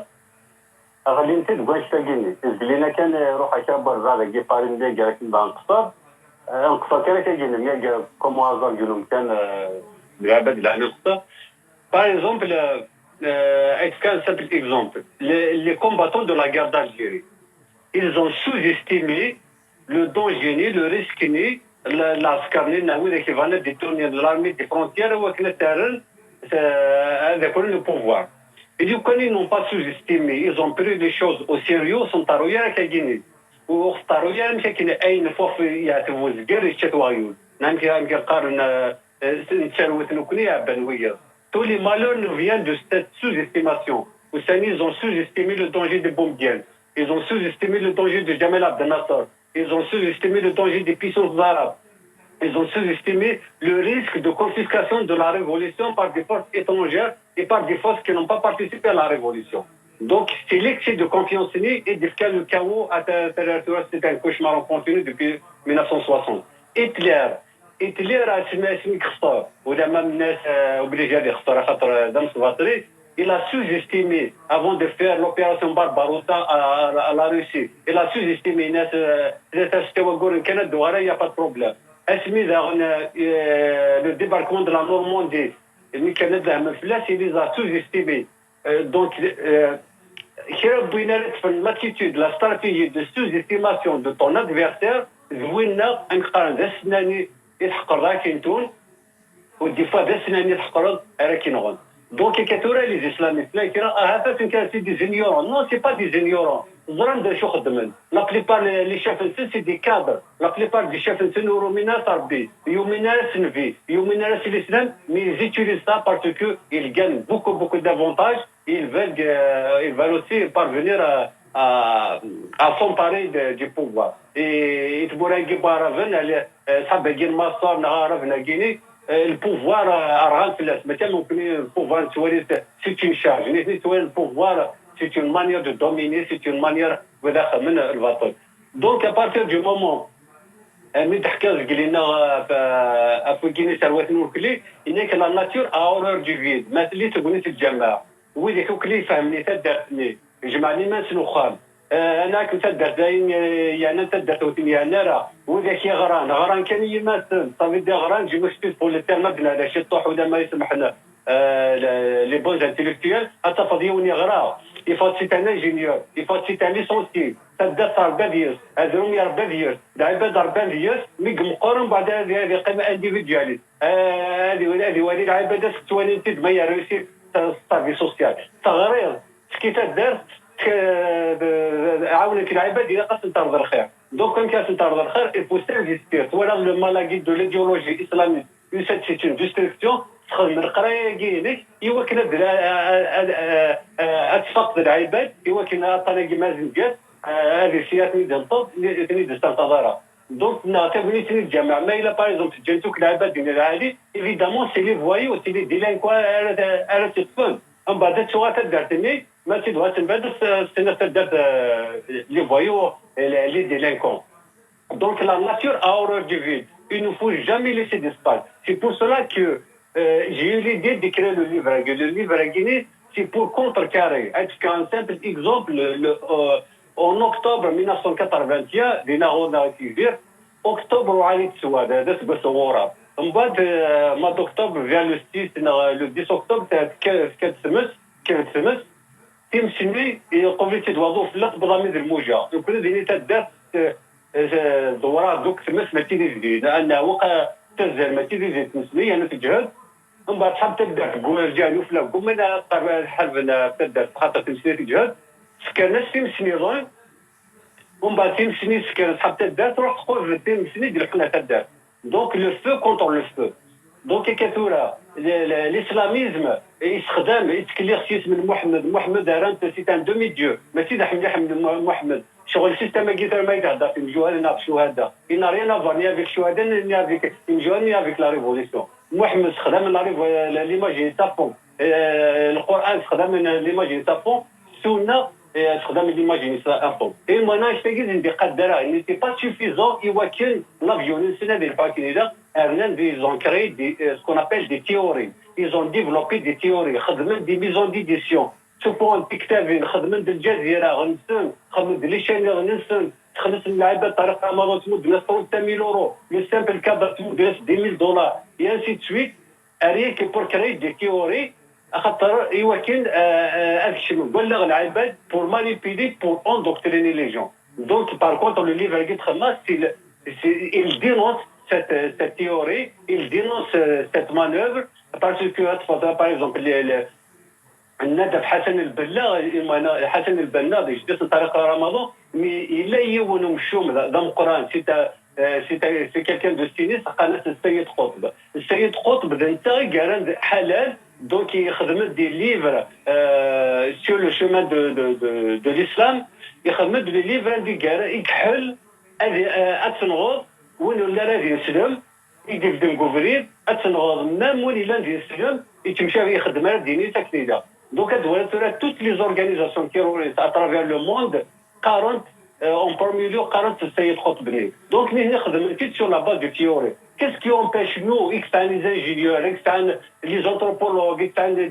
غادي انت تقول شتاقيني لينا كان روح كبر زاد كي بارين دي كاع نقصر نقصر كان كاين ميا كوم هازار ديالهم كان العباد اللي على نقصر باغ اكزومبل ايت كان سامبل اكزومبل لي كومباتون دو لا غير d'Algérie ils ont sous-estimé le danger le risque العسكر نحو ذاك فانا دي توني لارمي دي فرونتيير وكنا تارن هذا كل لو بوفوار Et du coup, ils n'ont pas sous-estimé. Ils ont pris les choses au sérieux. Ils sont tarouillés à Guinée. Ou tarouillés à Guinée. Une fois, il y a des choses qui sont chatouilleuses. Tous les malheurs nous viennent de cette sous-estimation. Ils ont sous-estimé le danger des bombiers. Ils ont sous-estimé le danger de Jamal Abdel Nasser. Ils ont sous-estimé le danger des puissances arabes. Ils ont sous-estimé le risque de confiscation de la révolution par des forces étrangères et par des forces qui n'ont pas participé à la révolution. Donc, c'est l'excès de confiance et le chaos à l'intérieur. C'est un cauchemar en continu depuis 1960. Hitler a اسمي خسر ولا ما الناس obligé يخسر خاطر دم صفاطري il a sous-estimé, avant de faire l'opération Barbarossa à la Russie, il a sous-estimé il n'y a pas de problème. Le débarquement de la Normandie, il les a sous-estimés. Donc, l'attitude, la stratégie de sous-estimation de ton adversaire, ودي فوا بس انني تحقرض راكينغون دونك كثر لي اسلاميست لا كرا هذا كان سي دي زينيورون نو سي با دي زينيورون زران شو خدمن لا بليبار لي شاف سي دي كادر لا بليبار دي شاف نورو مينا تربي يومنا سنفي يومنا الاسلام مي زيتيليز سا باسكو il gagne beaucoup d'avantages ils veulent aussi parvenir à s'emparer du pouvoir et تبورا كبارافن على صابين مصر نعرف نجيني البوفوار راه في الناس مثلا ممكن البوفوار تولي سي اون شارج نيتني تولي البوفوار سي اون مانيير دو دوميني سي اون مانيير ولا من الوطن دونك ا بارتير دو مومون ملي تحكي لنا في كيني ثروات نوكلي انك لا ناتور اورور دو فيد ما اللي تقولي الجماعه وذاك وكلي فهمني تدرتني جمعني ما سنوخال انا كنت درت يعني تدرت وثني انا وذاك غران كان يمثل صافي دي غران جي مشكل بول التيرنا بنا هذا شي طوح ولا ما يسمحنا لي بوز انتيليكتويال حتى فضيوني غرا يفوت سيت ان انجينيور يفوت سيت ان ليسونسي تدرت 4 ديال هذوم 4 ديال العباد 4 ديال مي مقارن بعد هذه قيمه انديفيدواليست هذه ولي العباد ستوانيتي ما يروسي صافي سوسيال تغريض كي تدار عاونك العباد الى قاس ترضى الخير دونك كان كاس ترضى الخير il faut s'investir ولا المالاغي دو ليديولوجي اسلاميك سيت اون ديستركسيون تخرج من القرايه كينك يوكل اتفقد العباد يوكل طريق مازن ديال هذه سياسه ديال الطب اللي تستنتظرها دونك نعتبر تني الجامع ما الى باغ جاتوك العباد ديال العادي ايفيدامون سي لي فوايو سي لي ديلانكوا على تفهم من بعد تشوات دارتني ما تدوات البلد سنة تدرت لي فوايو لي ديلانكون دونك لا ناتور a horreur du vide il ne faut jamais laisser d'espace c'est pour cela que j'ai eu l'idée d'écrire le livre à Guinée c'est pour contrecarrer est-ce qu'un simple exemple en octobre 1981 دينا غونا كيفير octobre وعلي تسواد هذا سبب صورة من بعد ما d'octobre vers le 10 octobre كانت سمس تمشي قبل تدوضو في اللقب ضمير الموجه يمكن ديني تدات دورات دوك تمس ما تيجي جديد لانه وقع تنزل ما تيجي تمسني انا تجهد من بعد حاب تبدا تقول رجال وفلا قوم انا حلف تبدا خاطر تمسني تجهد سكان تمسني ظن ومن بعد تمسني سكان حاب تبدا تروح تقول في تمسني ديال القناه تبدا دونك لو فو كونتر لو فو دونك كثوره الاسلاميزم يستخدم يتكليغ من محمد رانت سي ان دومي ديو ماشي دا حمد محمد شغل سيستم كيتر ما يتهضر في الجوال نعرف شو هذا il n'a rien à voir ni avec Chouaden ni avec Injouan ni avec la révolution محمد استخدم l'image tapon القرآن استخدم l'image tapon سنة استخدام l'image tapon et المناهج تجد عندي قدرها il n'était pas suffisant يوكل l'avion السنة ديال الحاكين هذا ils ont créé ce qu'on appelle des théories ils ont développé des théories خدموا des maisons d'édition سوبون كتابين خدموا الجزيرة غنسن خدموا لي شين غنسن تخلص اللعيبه بطريقه ما تمد الناس 30,000 يورو لو سامبل كادر تمد الناس 10,000 دولار et ainsi de suite rien que pour créer des théories خاطر يوكل هذاك الشيء مبلغ العباد pour manipuler pour endoctriner les gens donc par contre le livre اللي خدمه il dénonce cette théorie il dénonce cette manœuvre parce que par exemple الندب حسن البنا يجلس طريقه رمضان الا يونم الشوم ذا القران سي كالكان دو ستينيس قناه السيد قطب انت قال حلال دونك يخدم دي ليفر سور لو شومان دو الاسلام يخدم دي ليفر دي قال يكحل اتنغوض وين ولا غادي يسلم يدير كوفرير اتنغوض مام وين الا غادي يسلم يتمشى يخدم ديني تكنيدا Donc, toutes les organisations terroristes à travers le monde, 40, en premier lieu, 40 Sayyid Khotbni. Donc, nous sommes sur la base de théorie. qu'est-ce qui empêche nous, les ingénieurs, les anthropologues,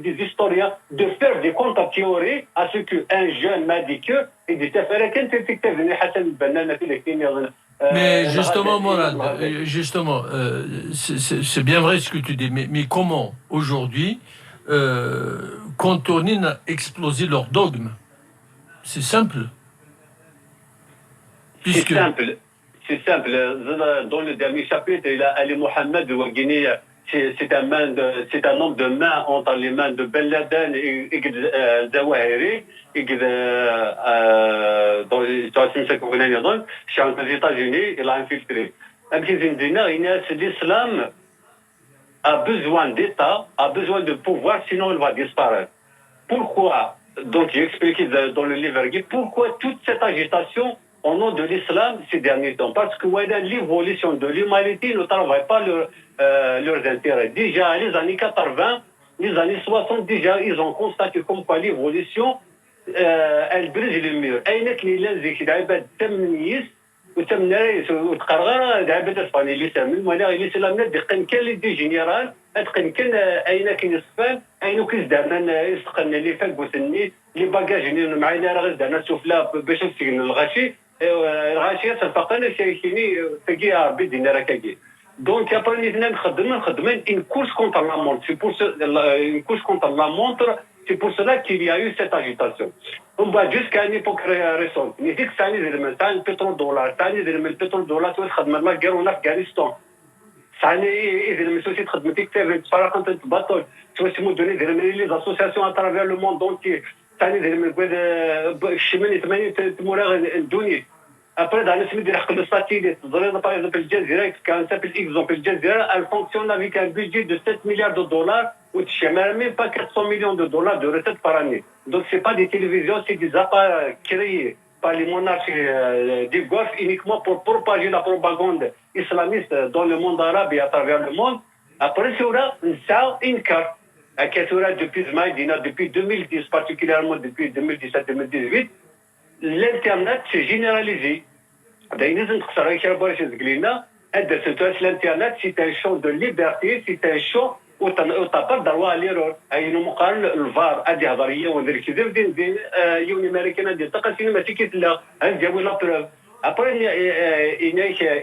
des historiens, de faire des comptes théories à ce qu'un jeune m'a dit que, et dit, mais justement, Morad, justement, c'est bien vrai ce que tu dis, mais comment aujourd'hui contourner a explosé leur dogme? C'est simple. Puisque... C'est simple. Dans le dernier chapitre, il a Ali Mohamed Ouagini, c'est un homme de main entre les mains de Ben Laden et Zawahiri, dans les États-Unis, il a infiltré. L'islam a besoin d'État, a besoin de pouvoir, sinon il va disparaître. Pourquoi? Donc j'ai expliqué dans le livre, pourquoi toute cette agitation au nom de l'islam ces derniers temps. Parce que l'évolution de l'humanité ne travaille pas leurs intérêts. Déjà, les années 80, les années 60, déjà, ils ont constaté comme quoi l'évolution, elle brise le mur. وتمنى وتقرر دابا تفاني اللي سامي وانا اللي سلامنا دقن كان اللي دي جينيرال اتقن كان اين كاين يصفان اين كيس دارنا يسقنا اللي فاق وسني اللي باكاج معانا راه دارنا سفلا باش نسكن الغاشي الغاشي صفقنا شيخيني تجي ربي دينا راه كاكي دونك ابري نحن نخدمين une course contre la montre c'est pour une course contre la montre. C'est pour cela qu'il y a eu cette agitation. On va jusqu'à une époque récente. Il dit que ça n'est pas le pétrole-dollar. Ça n'est pas le pétrole-dollar. Tu vois, la guerre en Afghanistan. Ça n'est pas le société de faire quand tu batailles. Tu vois, si vous donnez les associations à travers le monde entier. Ça n'est pas le chemin de mourir en Douni. Après, dans le semaine de la satellite, par exemple, le Jazeera, quand ça s'appelle exemple, le Jazeera, elle fonctionne avec un budget de 7 milliards de dollars. Ou tu n'as même pas 400 millions de dollars de recettes par année. Donc, ce n'est pas des télévisions, c'est des appareils créés par les monarques du Golfe uniquement pour propager la propagande islamiste dans le monde arabe et à travers le monde. Après, ça, une carte. Depuis 2010, particulièrement depuis 2017-2018, l'Internet s'est généralisé. L'Internet, c'est un champ de liberté, c'est un champ وتعتبر دروها ليرور اي مقارن الفار ادي هضريه وندير كذا بدين يوني امريكان دي تقا سينما تيكيت لا نجاوب لا بروف ابري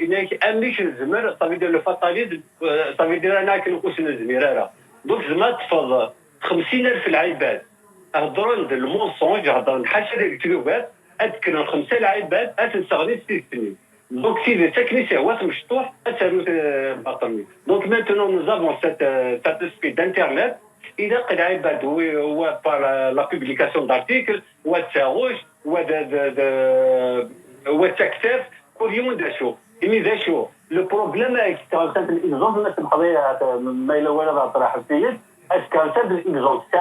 اناك اميش الزمر صافي دير لو فاتاليزم صافي دير انا كنقوس الزميراره دونك زعما تفضل 50,000 العباد هضروا المونسونج هضروا الحاشا ديال الكتوبات اتكنوا 5 العباد اتنسغني 6 سنين. Donc, si les techniciens donc maintenant, nous avons cet aspect d'Internet. Il y a par la publication d'articles, ou de rouge, ou de secteur, le problème est que quand c'est l'exemple, est-ce qu'un tel exemple, c'est un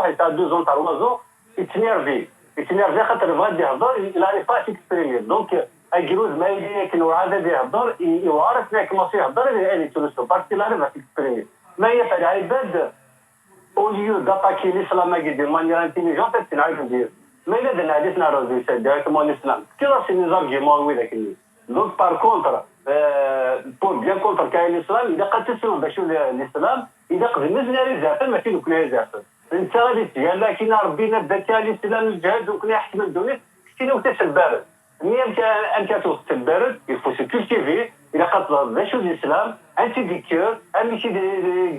il a 2 ans, 3 ans, il s'énerve. Il n'arrive pas à s'exprimer. Donc, الجلوس ما يجي كانوا عادة يهضر يعرف لك ما يهضر اللي تونسو باسكو لا ما تكسبريمي ما يفعل عباد او ليو داتاكي الاسلام دي مانيير انتيليجونت تنعرف ندير ما الا درنا هذه نعرف ديريكتومون الاسلام كيما سي ني زارغيمون وي ذاك دونك بار كونتر بور بيان كونتر كاين الاسلام اذا قد تسلم باش الاسلام اذا قدرنا نزناريزها ما كاين كنايزها انت غادي تجي لكن ربينا بدا الاسلام الجهاد وكنا يحكم الدنيا كاين تسبب أن تتبرد il faut se cultiver إلى قد ذا شو الإسلام أنت ذكر أمشي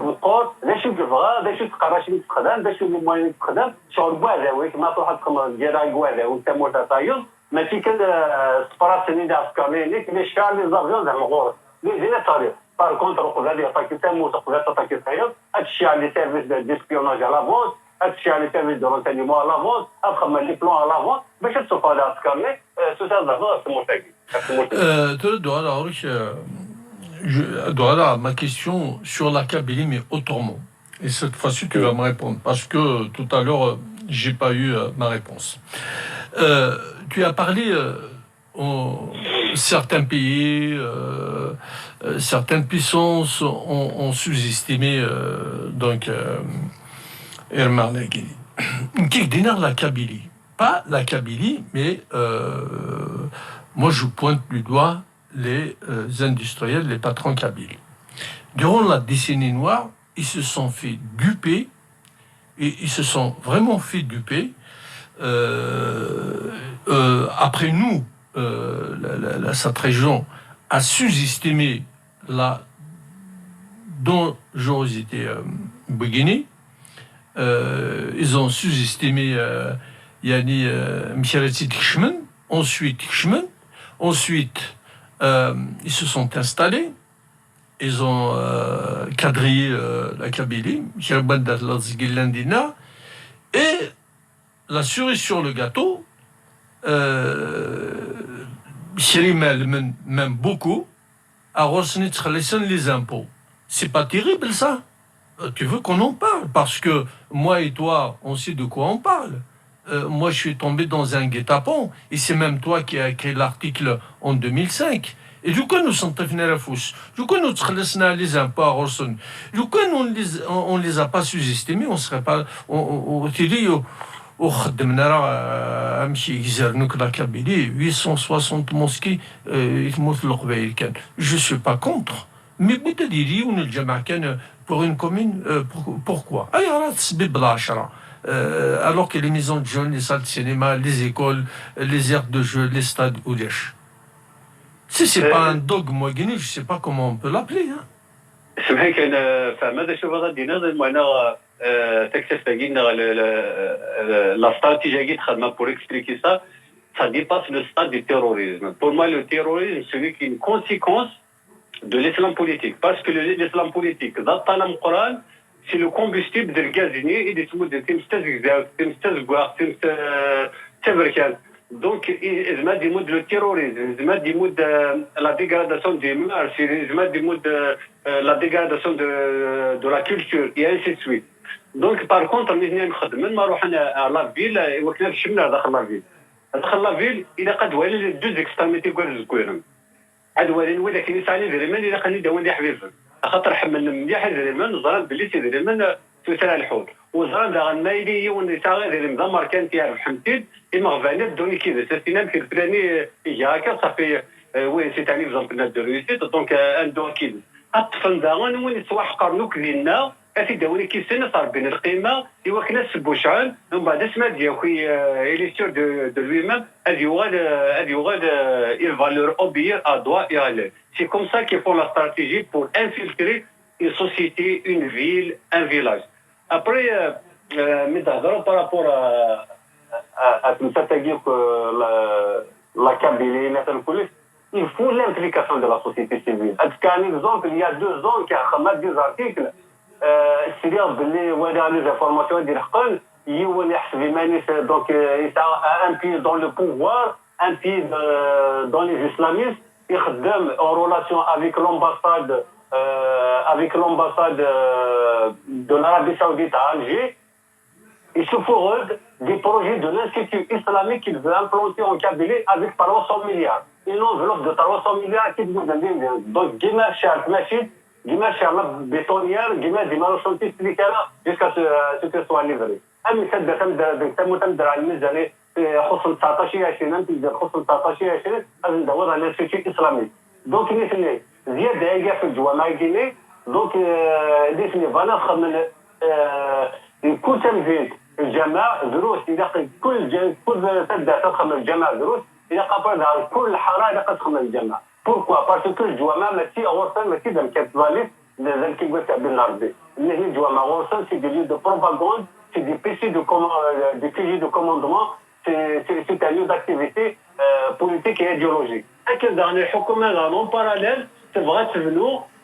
القوت ذا شو الغا ذا شو تقراش تقدم ذا شو الموين تقدم شعور بواذا ما تروح تقدم ديال بواذا وأنت متطايل ما في كان سبراس سنين أفكارني لكن الشعب اللي زاغيون زعما غور زين الطريق بار كونتر وقدر يعطيك تم وتقدر تعطيك الطريق هادشي على سيرفيس ديسبيوناج على فونت هادشي على سيرفيس دو رونسينيمون على فونت أفهم لي بلون على فونت باش تصوف على أفكارني ma question sur la Kabylie, mais autrement. Et cette fois-ci, tu vas me répondre, parce que tout à l'heure, j'ai pas eu ma réponse. Tu as parlé certains pays, certaines puissances ont sous-estimé Irma Nagini. Qui dénare la Kabylie? Pas la Kabylie, mais moi je pointe du doigt les industriels, les patrons kabyles. Durant la décennie noire, ils se sont fait duper, et ils se sont vraiment fait duper. Après nous, cette région a sous-estimé la dangerosité Guinée. Ils ont sous-estimé Mkhaleti Kchmen, ensuite Kchmen, ensuite ils se sont installés, ils ont quadrillé la Kabylie, et la cerise sur le gâteau, même beaucoup, à Rosnitz les impôts. C'est pas terrible ça? Tu veux qu'on en parle? Parce que moi et toi, on sait de quoi on parle. Moi, je suis tombé dans un guet-apens, et c'est même toi qui as écrit l'article en 2005. Et du coup, nous sommes devenus à fous. Du coup, nous avons les impôts à Rosson. Du coup, on les a pas sous-estimés, on serait pas. On dit, وخدمنا راه امشي يزرنوك لا كابيلي 860 mosquées يموت القبائل كان. Je suis pas contre. Mais بتديري ونلجمع كان pour une commune pourquoi راه تسبب بالعشرة alors que les maisons de jeunes, les salles de cinéma, les écoles, les aires de jeu, les stades وليش. Si c'est pas un dogme guinéen, je sais pas comment on peut l'appeler hein. سمحي كان فماذا شوف غادي نظن معنا تكتشف la stratégie qui est pour expliquer ça, ça dépasse le stade du terrorisme. Pour moi, le terrorisme, c'est une conséquence de l'islam politique. Parce que l'islam politique, dans le Coran, c'est le combustible de gazinier et des donc, ils mettent des mots de le terrorisme, ils mettent des mots de la dégradation des mœurs, ils mettent des mots de la dégradation de la culture, et ainsi de suite. Donc, par contre, nous sommes à la ville, et nous sommes à la ville. Dans la ville, il y a les deux extrémités que nous avons. أدوار ولكن يسعني دريمان إذا كان يداوي لي حبيب خاطر حملنا مليح دريمان زران بليتي دريمان تسرع الحوت وزران دا غنايلي ونساغي دريم دا ماركان تيعرف حمتيد إما غفانات دوني كذا سيستينام كي الفلاني يجي هكا صافي وين سي تعني فزامبلنا دو ريوسيت دونك ان دون كيد أطفن دا غن وين سواح قرنوك ديالنا أتي داوني كي سنة صار بين القيمة إوا كنا سبو شحال ومن بعد اسمها ديال خويا إلي سور دو لوي-même il va leur obéir à droit et à l'heure. C'est comme ça qu'ils font la stratégie pour infiltrer une société, une ville, un village. Après, par rapport à tout ça, c'est-à-dire que la Kabylie, il faut l'implication de la société civile. Un exemple, il y a 2 ans, qui a des articles, c'est-à-dire les informations des donc il a un pied dans le pouvoir, un pied dans les islamistes, il est en relation avec l'ambassade de l'Arabie Saoudite à Alger. Il se forge des projets de l'Institut islamique qu'il veut implanter en Kabylie avec 300 milliards. Une enveloppe de 300 milliards qui nous donne donc Guimard Charles Machid, Guimard Charles bétonnière, Guimard des marchandises jusqu'à ce que soit livré. المثال ده متمدر على الميزانيه خصوصا 19 20 تقدر خصوصا 19 20 لازم ندور على الانستيتيوت الاسلامي دونك نسمي زياده هي في الجوامع الجيني دونك نسمي فنخ من كل تنفيذ الجامعه دروس الى كل تبدا تخدم الجامعه دروس الى قبل كل حاره الى تخدم الجامعه بوركوا باسكو الجوامع ماشي اورسن ماشي دم كاتباليس لازم كيقول تاع بالنربي اللي هي الجوامع اورسن سي دي ليو دو بروباغوند c'est des PG de commandement, c'est un lieu d'activité politique et idéologique. Et que dans les Houkoumens en parallèle, c'est vrai que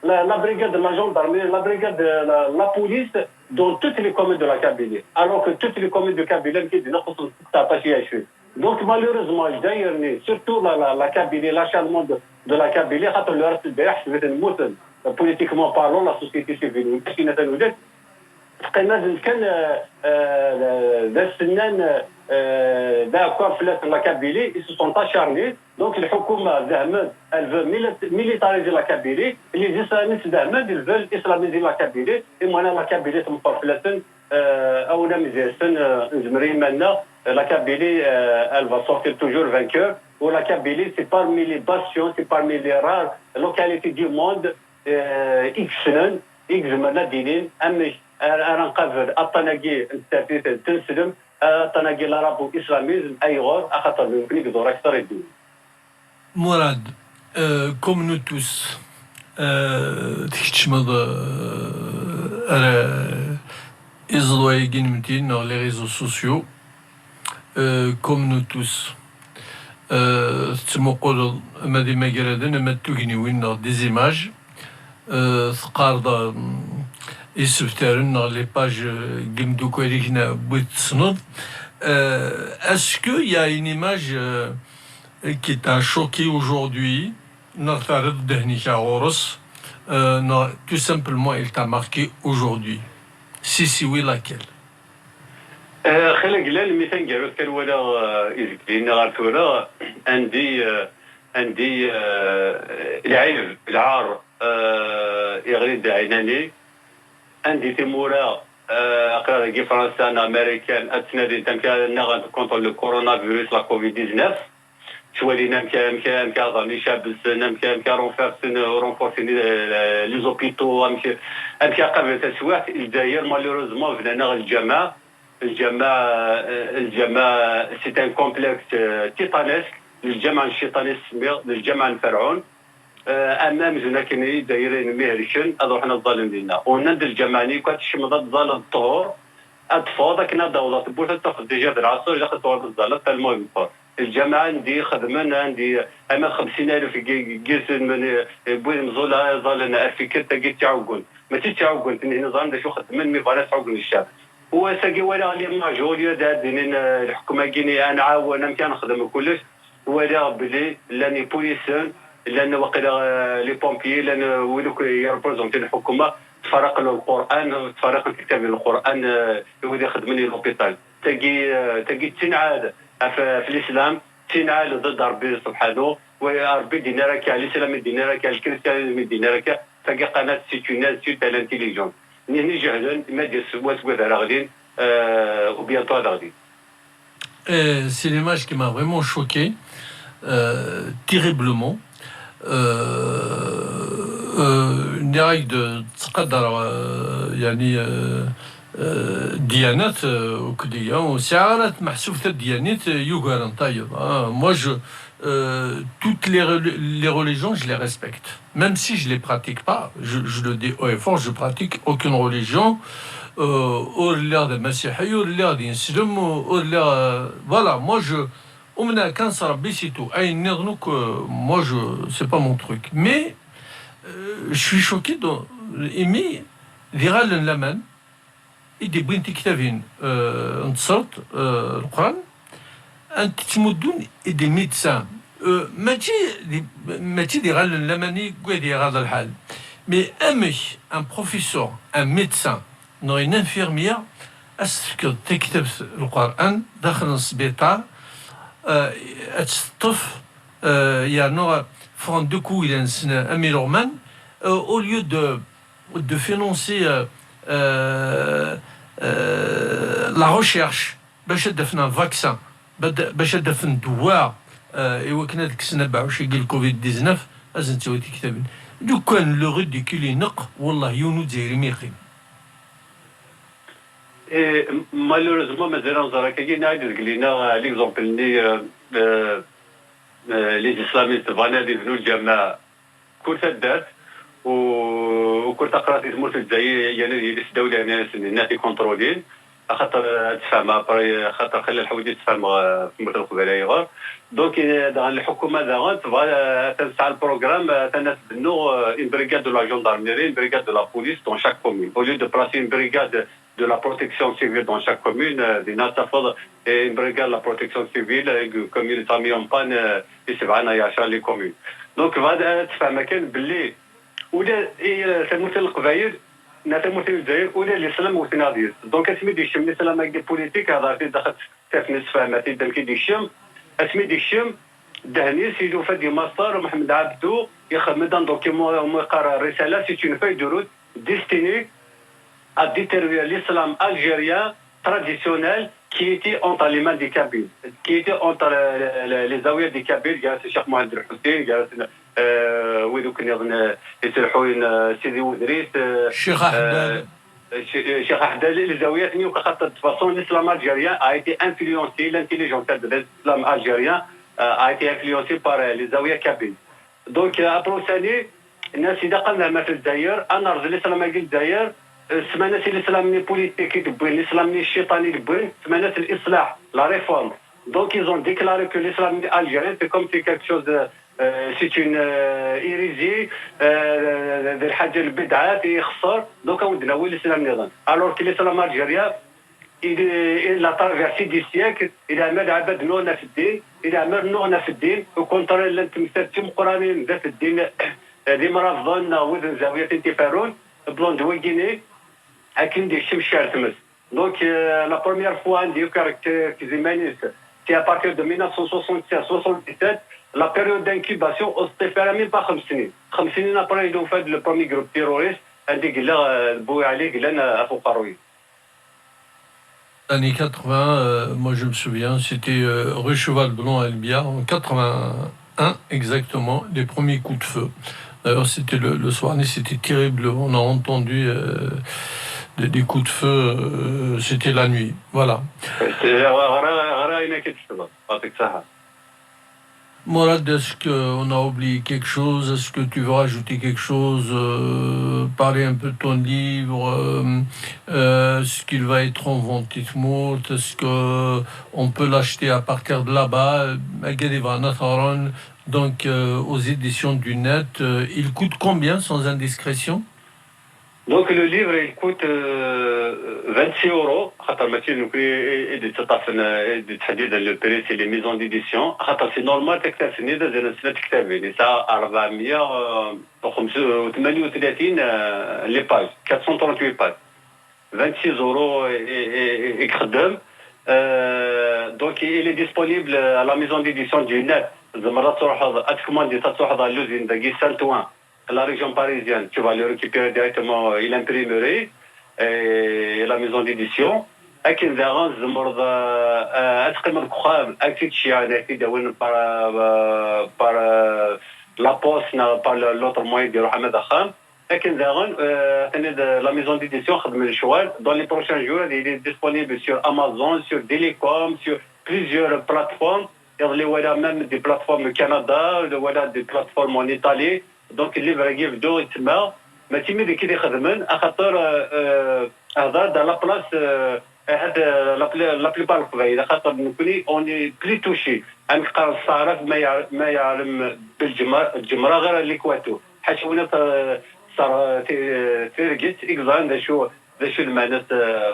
la brigade de la gendarmerie, la brigade de la police dans toutes les communes de la Kabylie. Alors que toutes les communes de Kabylie qui sont attachées à eux. Donc malheureusement, d'ailleurs, surtout la Kabylie, l'acharnement de la Kabylie, le reste de politiquement parlant, la société civile. تقريبا كان ذا السنان d'accord la Kabylie, ils se sont acharnés. Donc, les Houkouma d'Ahmed, elles veulent militariser la Kabylie. Les islamistes d'Ahmed, ils veulent islamiser la Kabylie. Et moi, la Kabylie, c'est mon peuple. أولا مزيان نجمري مالنا la Kabylie, elle va sortir toujours vainqueur. Ou la Kabylie, c'est parmi les bastions, c'est parmi les rares localités du monde, X منادينين أمش أنا نقابل الطناقي التافيت تنسلم الطناقي العرب إسلاميزم أي غور أخطر من كنيك دور أكثر الدين. Mourad, comme nous tous, تكتشمض على إزواجين متين dans les réseaux sociaux, comme nous tous. تمقول ما دي ما قرادن ما توجنيوين dans des images. ثقارض يسفترن dans les pages قمدو كواليكنا بويت تصنض. Est-ce qu'il y a une image qui t'a choqué aujourd'hui, tout simplement, il t'a marqué aujourd'hui? Si oui, laquelle? خلق قلال مثال قالوا كان ولا يذكرين غارتولا عندي العيب العار يغريد عيناني عندي تيمورا اقرا كي فرنسا امريكان اتنادي تمكا نغا كونتر لو كورونا فيروس لا كوفيد 19 شوالي نمكا ظني شابس نمكا رونفورسيني لي زوبيتو نمكا قبل تسويح الجزائر مالوروزمون فينا الجماعه سي ان كومبلكس تيتانيسك للجامعه الشيطاني السمير للجامعه الفرعون امام زنا كاينين دايرين مهرشن هذو حنا الظالم ديالنا ونند الجماعني كتشمض الظالم الطهور اطفال كنا دوله بوحه تاخذ ديجا بالعصر الا خدتوا الظالم فالمهم الجماعه عندي خدمه عندي اما 50,000 جيس من بوين مزولا ظالنا افكر تاكي تعاون ما تتعاون هنا ظالم شو خدمه مي فالا تعاون الشعب هو ساقي ولا لي ماجوريا دادين الحكومه كيني انا عاون نمكن نخدم كلش ولا بلي لاني بوليسان لان وقيلا لي بومبيي لان ولو يربريزونتي الحكومه تفرق له القران تفرق الكتاب القران هو اللي خدمني لوبيتال تاقي تنعاد في الاسلام تنعاد ضد ربي سبحانه وربي دينارك على الاسلام دينارك على الكريستيان دينارك تاقي قناه سيتونال سيت الانتيليجون ني جهلا ما دير سواس وذا غادين وبيانتو غادي. C'est l'image qui m'a vraiment choqué, terriblement. نرايد تقدر يعني ديانات وكدية وسعارات محسوفة الديانات يوغارن طيب. Moi toutes les religions je les respecte, même si je les pratique pas, je le dis haut et fort, je pratique aucune religion. Au-delà de Messiah, au-delà d'Islam, au-delà voilà, moi je Omna Kansar Bessitou, moi c'est pas mon truc. Mais je suis choqué d'aimer Viral Laman et des Brinti Kitavin, en sorte, le Coran, un Timodoun et des médecins. Mati Viral Lamani, Gouedi Radal Hal. Mais un professeur, un médecin, non une infirmière, est-ce que le Coran, dans un hôpital, الطف يعني فران دو كو الى نسنا اميلورمان au lieu de financer la recherche باش دفنا فاكسان باش دفن دواء ايوا كنا ديك السنه باعوش يقول الكوفيد 19 ازن تسويتي كتاب دو كان لو ريديكولي نق والله يونو داير ميقيم malheureusement مازال نظرا كاين عاد قلنا ليكزومبل لي اسلاميست فانا اللي بنوا الجماعه كل فدات وكل تقرات تمر في الجزائر يعني الدوله يعني الناس كونترولين خاطر تفهم خاطر خلى الحوايج تفهم في مثل القبائل دونك الحكومه دابا تنسى البروغرام تناس بنو une brigade de la gendarmerie, une brigade de la police dans chaque commune au lieu de placer une brigade de la protection civile dans chaque commune, une brigade de la protection civile, comme ils ont mis en panne, et c'est vrai, les communes. Donc, tu fais un بلي ولا تمثل القبائل نتمثل الجزائر ولا الاسلام والتناضيل دونك اسمي دي الشم الاسلام دي بوليتيك هذا في دخل تفنس فهمتي دمكي دي الشم اسمي دي الشم دهني سيدو فدي مصدر ومحمد عبدو يخدم دان دوكيمون يقرا رساله سي اون فاي دو روت ديستيني à détériorer l'islam algérien traditionnel qui était entre les mains des Kabyles, qui était entre les zaouïas des Kabyles, جالس الشيخ محمد الحسين، جالس وذوك اللي يسلحوا سيدي وزريس، الشيخ أحداد. Cheikh Ahmed, les zaouïas, de toute façon, l'islam algérien a été influencé, l'intelligence de l'islam algérien a été influencée par les zaouïas kabyles. Donc, après ça, الناس إذا قلنا ما في الجزائر، أنا رجل الإسلام الجزائر سمعنا الإسلام البوليتيكي تبين الإسلام الشيطاني تبين سمعنا الإصلاح la réforme. Donc ils ont déclaré que l'islam algérien c'est comme si quelque chose c'est une hérésie الحاجة البدعات يخسر donc ودنا هو الإسلام نظام alors que l'islam algérien il a traversé des siècles il a عمل عبد نوعنا في الدين il a عمل نوعنا في الدين وكونتر اللي انتم ساتم قرانين ذا في الدين ديما رافضون وذن زاوية تنتفارون بلون دواجيني أكيد دي شمشار تمس donc la première fois un des caractères humanistes c'est à partir de 1976-77 la période d'incubation c'était fait même pas 5 سنين 5 سنين après ils ont fait le premier groupe terroriste عندي قال بوي عليه قال لنا أخو قروي Années 80, moi je me souviens, c'était rue Cheval Blanc à Elbia, en 81 exactement, les premiers coups de feu. D'ailleurs, c'était le soir, c'était terrible, on a entendu des coups de feu, c'était la nuit, voilà. Morad, est-ce qu'on a oublié quelque chose? Est-ce que tu veux rajouter quelque chose? Parler un peu de ton livre? Est-ce qu'il va être en vente? Est-ce qu'on peut l'acheter à partir de là-bas? Donc, aux éditions du Net. Il coûte combien, sans indiscrétion? Donc le livre il coûte 26 €. خاطر ماشي نقولي تحديد البري سي لي ميزون ديديسيون خاطر سي نورمال تكتب سنه دازنا سنه كتابين ساعه 438 لي باج 438 باج 26 € يخدم donc il est disponible à la maison d'édition du Net زعما تروح اتكماندي تروح على لوزين داكي سانتوان la région parisienne, tu vas le récupérer directement, il imprimerait et la maison d'édition. لكن ذا زمرض أتقل الكخام أكيد شيء أكيد par la poste par l'autre moyen de Mohamed Kham. لكن ذا la maison d'édition خدم الشوال dans les prochains jours il est disponible sur Amazon, sur Delicom, sur plusieurs plateformes. Il y a même des plateformes au Canada, il y a des plateformes en Italie. Donc اللي راكي بدو يتما ما تيمي كي يخدمن خاطر هذا دا لا بلاص هذا لا بليبار القبائل خاطر نكوني اوني بلي توشي عندك قرا الصارف ما يعلم الجمره غير ليكواتو حيت هنا صار تيرجيت اكزان ذا شو المعنى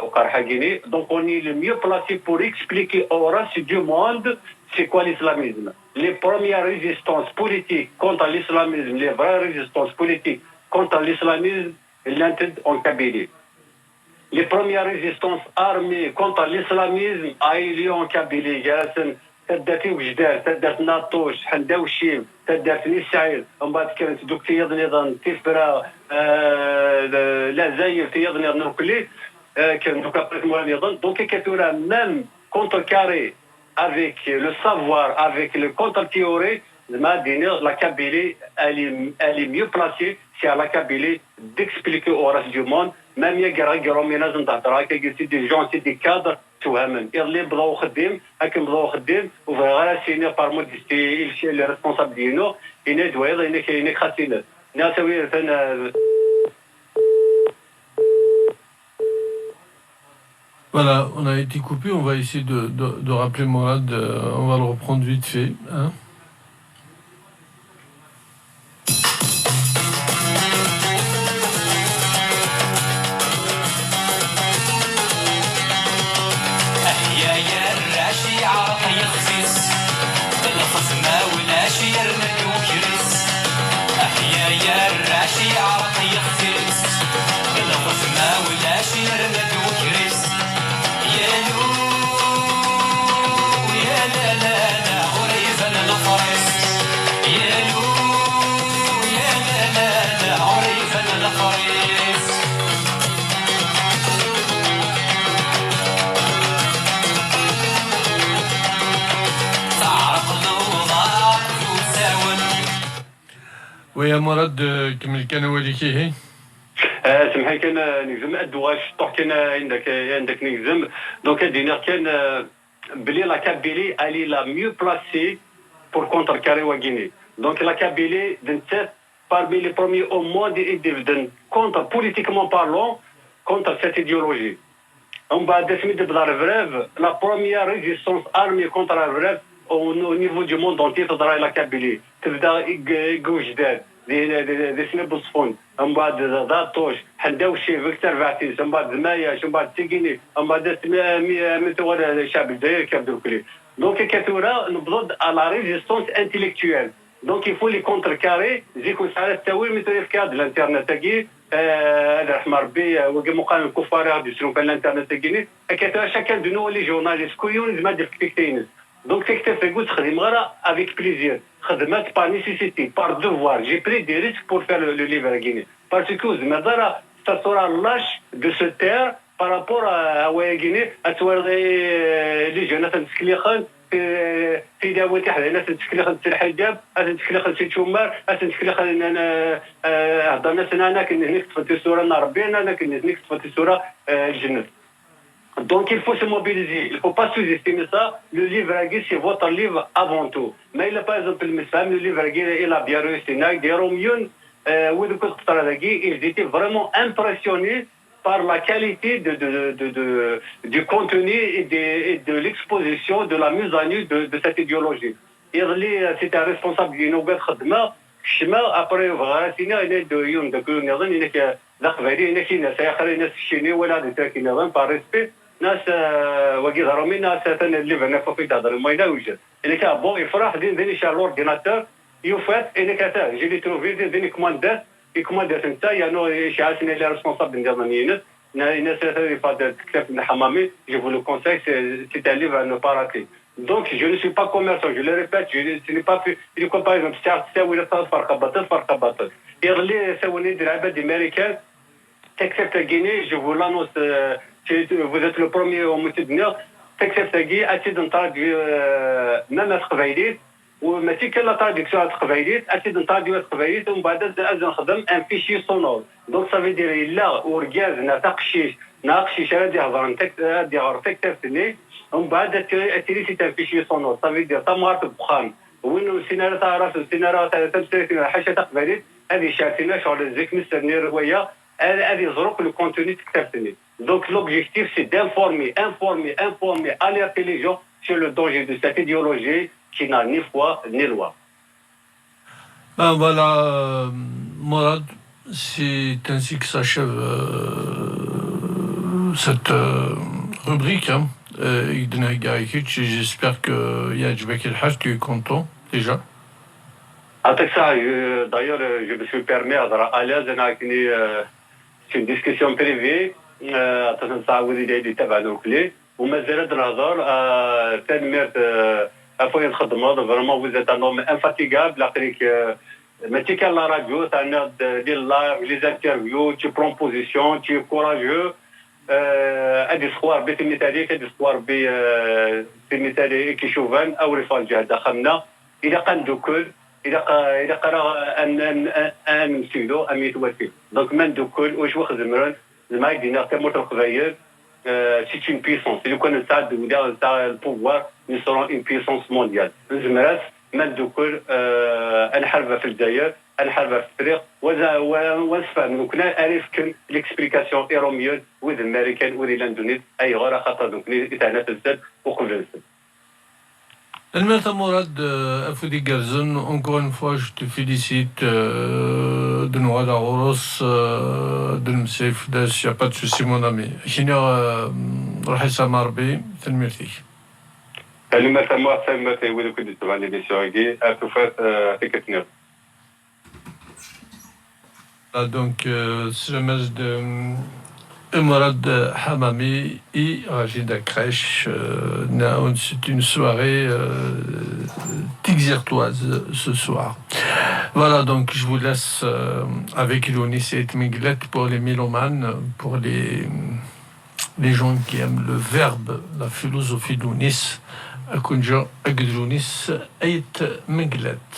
وقار حقيني دونك اوني لو ميو بلاسي بور اكسبليكي او راس دو موند c'est quoi l'islamisme? Les premières résistances politiques contre l'islamisme, les vraies résistances politiques contre l'islamisme, l'intérêt en Kabylie. Les premières résistances armées contre l'islamisme a eu lieu en Kabylie. تدات وجدان تدات ناطوش حنداوشيم تدات نسعيل ومن بعد كانت دوك تيض نظام تفرا لا زاير تيض نظام كلي كان دوك نظام دونك كتورا ميم كونتر كاري avec le savoir, avec le contre-théorie, la Kabylie, elle est mieux placée, c'est à la Kabylie d'expliquer au reste du monde, même il y a des gens, c'est des cadres, ils بداو خدام هكا بداو خدام وفغا سينا par modestie les responsables ديالو ينادوا هذا كاين خاسينات ناسوي Voilà, on a été coupé, on va essayer de rappeler Morad, on va le reprendre vite fait. Hein. ويا مراد كمل كان وليكي هي سمحي كان نجزم الدواش طوح كان عندك نجزم دونك دينا كان بلي لا كابيلي الي لا ميو بلاسي pour contrecarrer la Guinée. Donc la Kabylie est parmi les premiers au monde contre, politiquement parlant, contre cette idéologie. On va définir la première résistance armée contre la vrève au niveau du monde entier تضرب la Kabylie. تبدا جوجداد دي سنة بصفون من بعد داطوش حنداوشي فيكتور فاتيس من بعد زماياش من بعد تيغيني من بعد متوالى الشعب الجزائري كيبداو كلي دونك كثورة نبض على ريزيستونس انتيليكتويل دونك يفو لي كونتر زيكو ساعات التاويل مثل في كاد الانترنت تاكي هذا رحم ربي وكي مقام الكفار غادي يسرو في الانترنت تاكيني كثورة شكل دو لي جورناليست كويون زعما دير فيكتينس دونك فيكتور فيكوت خدم غير افيك بليزير خدمات بار نيسيسيتي بار دوفوار جي بري دي ريسك بور فير لو ليفر غيني باسكو زعما دارا ستاسورا لاش دو سو تير بارابور ا Guinée اتوالغي لي جونات تسكليخن في داوي تاع الناس تسكليخن الحجاب تسكليخن سي تشومار تسكليخن انا هضرنا سنانا كن هنيك تفدي الصوره ربينا انا كن هنيك تفدي الصوره الجنة Donc il faut se mobiliser, il ne faut pas sous-estimer ça. Le livre Agui, c'est votre livre avant tout. Mais il a par exemple le livre Agui, il a bien réussi. Des Romions, ils étaient vraiment impressionnés par la qualité du contenu et de l'exposition, de la mise en œuvre de cette idéologie. C'était un responsable d'une OGAT Khadma, après, il y a des gens par respect. ناس وقيد رامي ناس اللي بنا في هذا ما يناوج انك بون يفرح دين شال الاورديناتور يفات انك جي لي تروفي دين كوماندات انت يعني شي عارفين لي ريسبونسابل ديال الناس اللي فاد كتاب الحمامي جو لو كونساي سي un livre à ne pas rater. Donc je ne suis pas commerçant, je le répète, ce n'est pas fait une comparaison تساوي فرق بطل يغلي سووني ديال العباد الامريكان تكسبت غيني جو فو لانونس vous êtes le premier au Moutidnia, تكسبتاكي أكيد نتراجع ناس قبايليت وماشي كان لا تراديكسيون على القبايليت أكيد نتراجع القبايليت ومن بعد نخدم ان فيشي سونور دونك صافي دير لا وركاز ناقشيش غادي يهضر غادي يهضر تكتبتني ومن بعد تيري سي ان فيشي سونور صافي دير طمارت بخام وين السيناريو تاع راس السيناريو تاع تمثيل حاشا تاع قبايليت هذه شارتينا شغل زيك مستني روايه هذه ظروف لو كونتوني تكتبتني. Donc l'objectif c'est d'informer, alerter les gens sur le danger de cette idéologie qui n'a ni foi ni loi. Ben voilà, Morad, c'est ainsi que s'achève cette rubrique. J'espère que Yajbek El-Haj, tu es content déjà. Avec ça, d'ailleurs, je me suis permis à l'aise, c'est une discussion privée. تنصاوي اللي تبعنا كلي ومازال نهضر تنمير افوين نخدم هذا فريمون وزيت انهم انفاتيغابل لاخريك ماشي كان لا راديو تاع دير لايف لي انترفيو تي برون بوزيسيون تي كوراجو ادي صوار بيت مثالي ادي صوار بي مثالي كيشوفان او رفال جهه دخلنا الى قندوكل الى قرا ان مسيدو ام يتوفي دونك من دوكل واش واخد زمران زعما دينا كموت القبايل c'est une puissance. Si nous connaissons le pouvoir, nous serons une puissance mondiale. زمرات من دوكل الحرب في الجزائر الحرب في الطريق ونفهم كنا عرفكن ليكسبليكاسيون ايروميون وذ الامريكان وذ الاندونيس اي غير خاطر دوك تاعنا في الزاد وقبل الزاد. Elmerta Morad Afoudi Garzon, encore une fois, je te félicite de nous avoir de nous safe, il n'y a pas de souci, mon ami. China, Rahissa Marbi, c'est le merci. Elmerta Morad, c'est le merci, oui, de toute l'émission, à tout faire, c'est que donc, c'est le message de Morad Hamami et Rachida Krech. C'est une soirée tigzertoise ce soir. Voilà, donc je vous laisse avec Ilonis et Minglet pour les mélomanes, pour les gens qui aiment le verbe, la philosophie d'Ounis. Akunja Agdounis et Minglet.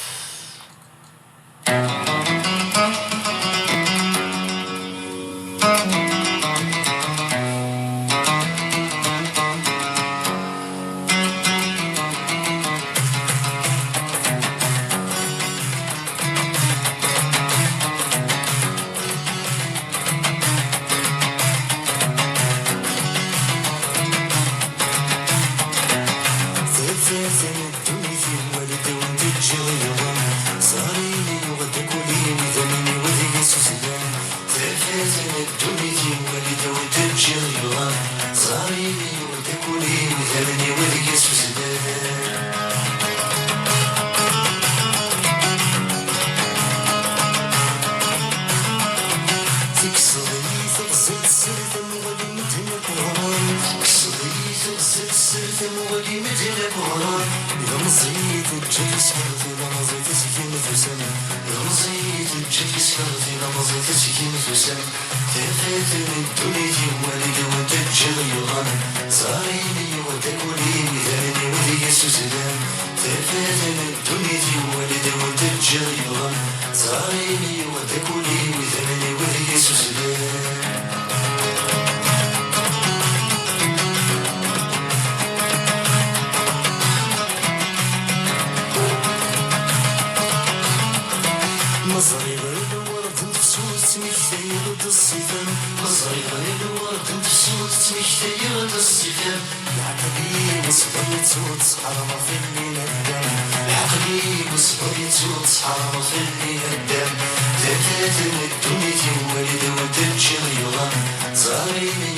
Sorry